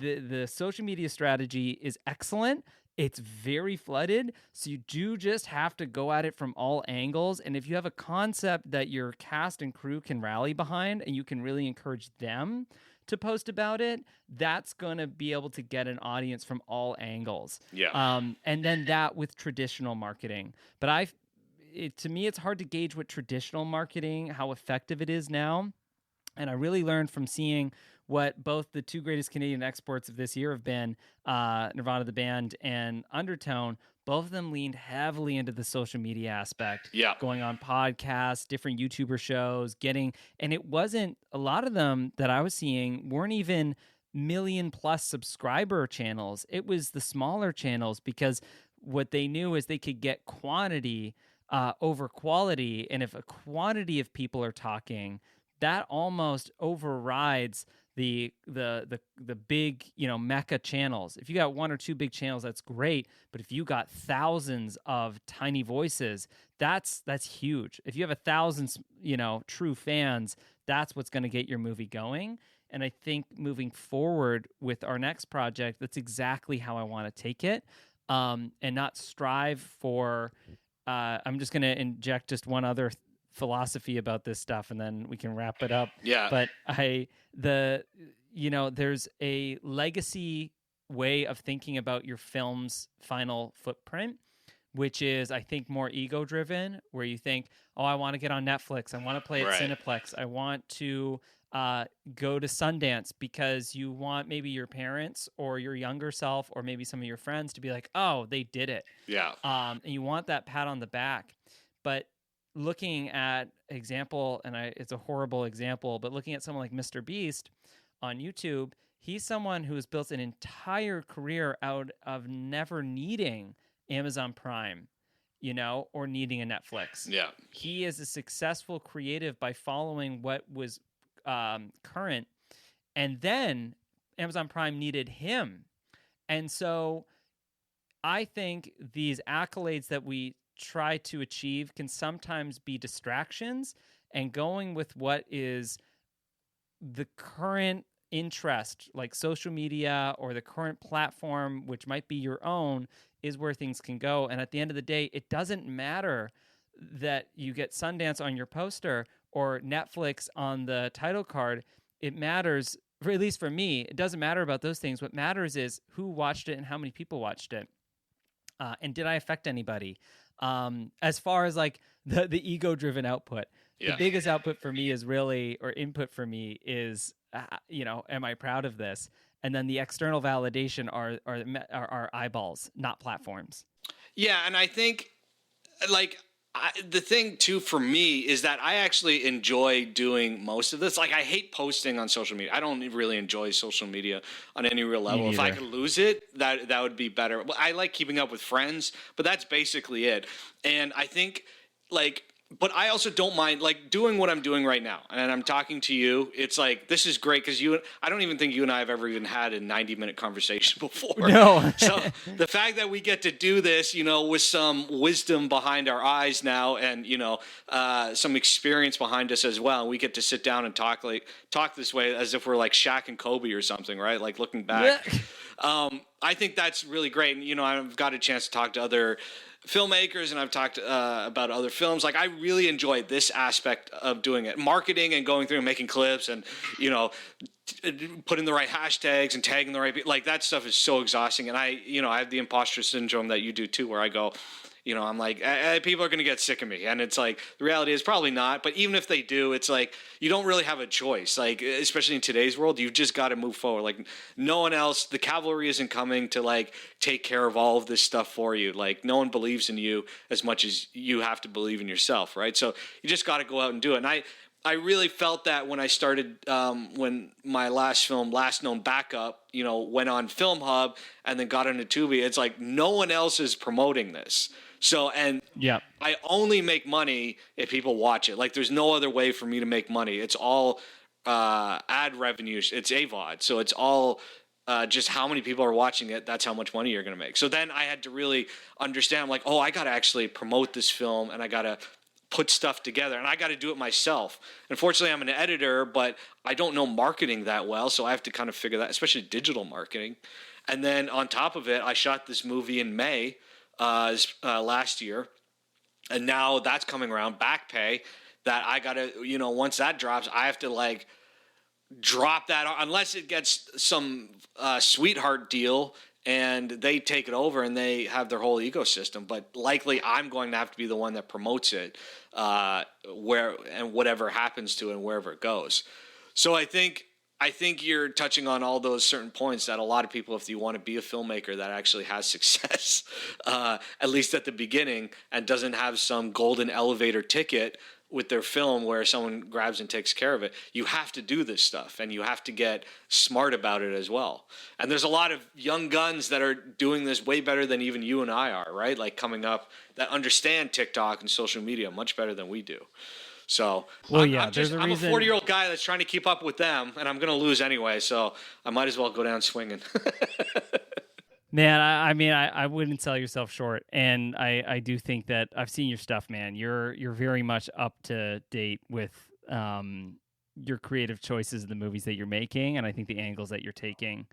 the social media strategy is excellent. It's very flooded, so you do just have to go at it from all angles. And if you have a concept that your cast and crew can rally behind and you can really encourage them to post about it, that's going to be able to get an audience from all angles. Yeah. And then that with traditional marketing. But to me, it's hard to gauge with traditional marketing, how effective it is now. And I really learned from seeing what both the two greatest Canadian exports of this year have been, Nirvana the band and Undertone. Both of them leaned heavily into the social media aspect. Yeah. Going on podcasts, different YouTuber shows, and it wasn't, a lot of them that I was seeing weren't even million plus subscriber channels. It was the smaller channels, because what they knew is they could get quantity over quality. And if a quantity of people are talking, that almost overrides the big, mecca channels. If you got one or two big channels, that's great. But if you got thousands of tiny voices, that's huge. If you have 1,000, true fans, that's what's going to get your movie going. And I think moving forward with our next project, that's exactly how I want to take it, and not strive for. I'm just going to inject just one other philosophy about this stuff, and then we can wrap it up. Yeah. But there's a legacy way of thinking about your film's final footprint, which is, I think, more ego driven, where you think, oh, I want to get on Netflix, I want to play at Cineplex, I want to go to Sundance, because you want maybe your parents or your younger self or maybe some of your friends to be like, oh, they did it. Yeah. And you want that pat on the back. But looking at example, and it's a horrible example, but looking at someone like Mr. Beast on YouTube, he's someone who has built an entire career out of never needing Amazon Prime, or needing a Netflix. Yeah. He is a successful creative by following what was current, and then Amazon Prime needed him. And so I think these accolades that we try to achieve can sometimes be distractions, and going with what is the current interest, like social media or the current platform, which might be your own, is where things can go. And at the end of the day, it doesn't matter that you get Sundance on your poster or Netflix on the title card. It matters, or at least for me, it doesn't matter about those things. What matters is who watched it and how many people watched it. And did I affect anybody? As far as like the ego-driven output, the biggest output for me is really, or input for me is am I proud of this? And then the external validation are eyeballs, not platforms. Yeah, and I think like the thing too for me is that I actually enjoy doing most of this. Like I hate posting on social media. I don't really enjoy social media on any real Me level. If I neither. could lose it, that would be better. I like keeping up with friends, but that's basically it. And I think like but I also don't mind like doing what I'm doing right now. And I'm talking to you. It's like this is great because I don't even think you and I have ever even had a 90-minute conversation before. No. So the fact that we get to do this, with some wisdom behind our eyes now, and some experience behind us as well, and we get to sit down and talk this way as if we're like Shaq and Kobe or something, right? Like looking back. I think that's really great. And, I've got a chance to talk to other filmmakers and I've talked about other films. Like I really enjoy this aspect of doing it, marketing and going through and making clips and, putting the right hashtags and tagging the right people. Like that stuff is so exhausting. And I have the imposter syndrome that you do too, where I go, I'm like, people are going to get sick of me. And it's like, the reality is probably not. But even if they do, it's like, you don't really have a choice. Like, especially in today's world, you've just got to move forward. Like, no one else, the cavalry isn't coming to like take care of all of this stuff for you. Like, no one believes in you as much as you have to believe in yourself, right? So you just got to go out and do it. And I really felt that when I started, when my last film, Last Known Backup, went on Film Hub and then got into Tubi. It's like no one else is promoting this. So, and Yeah. I only make money if people watch it. Like, there's no other way for me to make money. It's all ad revenues. It's AVOD. So it's all just how many people are watching it. That's how much money you're going to make. So then I had to really understand, like, I got to actually promote this film and I got to put stuff together and I got to do it myself. Unfortunately, I'm an editor, but I don't know marketing that well. So I have to kind of figure that, especially digital marketing. And then on top of it, I shot this movie in May last year. And now that's coming around, Back Pay, that I got to, once that drops, I have to like drop that unless it gets some sweetheart deal and they take it over and they have their whole ecosystem. But likely I'm going to have to be the one that promotes it whatever happens to it and wherever it goes. So I think you're touching on all those certain points that a lot of people, if you want to be a filmmaker that actually has success, at least at the beginning, and doesn't have some golden elevator ticket with their film where someone grabs and takes care of it, you have to do this stuff and you have to get smart about it as well. And there's a lot of young guns that are doing this way better than even you and I are, right? Like coming up that understand TikTok and social media much better than we do. So I'm a 40-year-old guy that's trying to keep up with them, and I'm going to lose anyway. So I might as well go down swinging. Man, I wouldn't sell yourself short, and I do think that I've seen your stuff, man. You're very much up to date with your creative choices in the movies that you're making, and I think the angles that you're taking.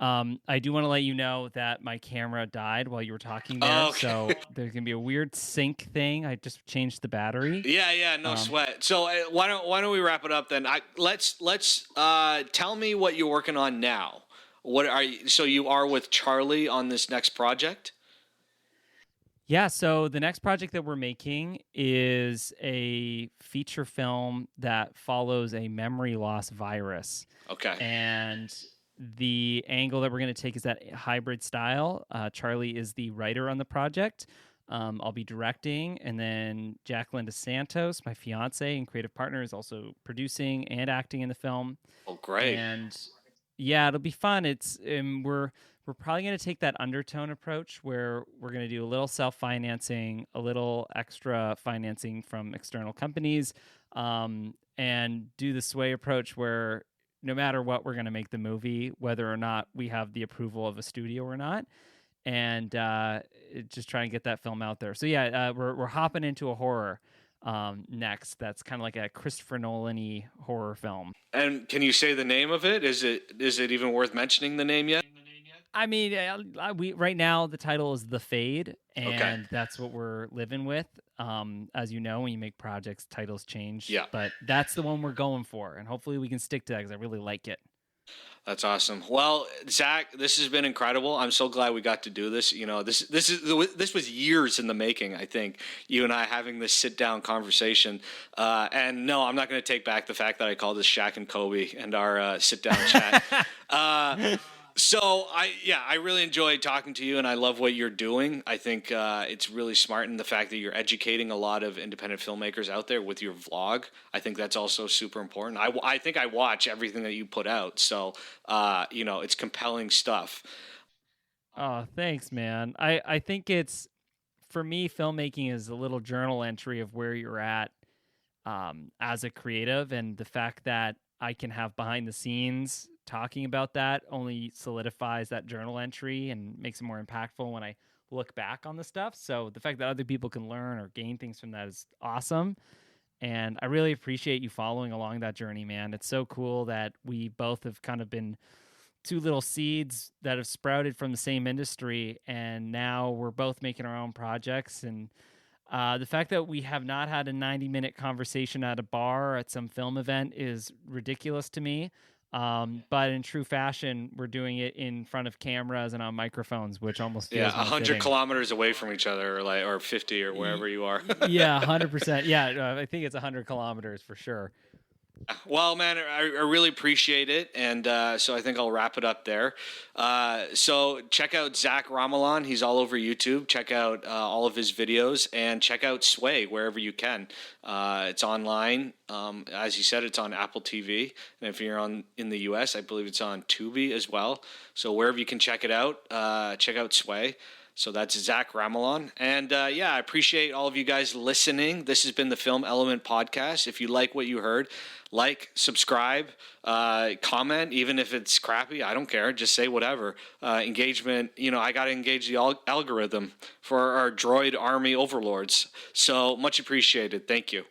I do want to let you know that my camera died while you were talking there, so there's gonna be a weird sync thing. I just changed the battery. Yeah, no sweat. So why don't we wrap it up then? Let's tell me what you're working on now. What are you? So you are with Charlie on this next project? Yeah. So the next project that we're making is a feature film that follows a memory loss virus. Okay. And the angle that we're going to take is that hybrid style. Charlie is the writer on the project. I'll be directing, and then Jacqueline DeSantos, my fiance and creative partner, is also producing and acting in the film. Oh, great! And yeah, it'll be fun. It's we're probably going to take that undertone approach where we're going to do a little self-financing, a little extra financing from external companies, and do the sway approach where no matter what, we're going to make the movie, whether or not we have the approval of a studio or not, and just try and get that film out there. So yeah, we're hopping into a horror next. That's kind of like a Christopher Nolan-y horror film. And can you say the name of it? Is it even worth mentioning the name yet? I mean, we right now the title is The Fade, and that's what we're living with. As you know, when you make projects, titles change. Yeah. But that's the one we're going for, and hopefully we can stick to that because I really like it. That's awesome. Well, Zach, this has been incredible. I'm so glad we got to do this. This was years in the making. I think you and I having this sit down conversation. And no, I'm not going to take back the fact that I called this Shaq and Kobe and our sit down chat. So I really enjoyed talking to you, and I love what you're doing. I think it's really smart, and the fact that you're educating a lot of independent filmmakers out there with your vlog. I think that's also super important. I think I watch everything that you put out, so it's compelling stuff. Oh, thanks, man. I think it's, for me, filmmaking is a little journal entry of where you're at as a creative, and the fact that I can have behind the scenes talking about that only solidifies that journal entry and makes it more impactful when I look back on the stuff. So the fact that other people can learn or gain things from that is awesome. And I really appreciate you following along that journey, man. It's so cool that we both have kind of been two little seeds that have sprouted from the same industry, and now we're both making our own projects. And the fact that we have not had a 90-minute conversation at a bar or at some film event is ridiculous to me. But in true fashion, we're doing it in front of cameras and on microphones, which almost feels 100 kilometers away from each other, or 50 or wherever you are. Yeah, 100%. Yeah, I think it's 100 kilometers for sure. Well, man, I really appreciate it, and so I think I'll wrap it up there. So check out Zach Ramelan. He's all over YouTube. Check out all of his videos, and check out Sway wherever you can. It's online. As you said, it's on Apple TV, and if you're in the U.S., I believe it's on Tubi as well. So wherever you can check it out, check out Sway. So that's Zach Ramelan. And I appreciate all of you guys listening. This has been the Film Element Podcast. If you like what you heard, like, subscribe, comment, even if it's crappy. I don't care. Just say whatever. Engagement, I got to engage the algorithm for our droid army overlords. So much appreciated. Thank you.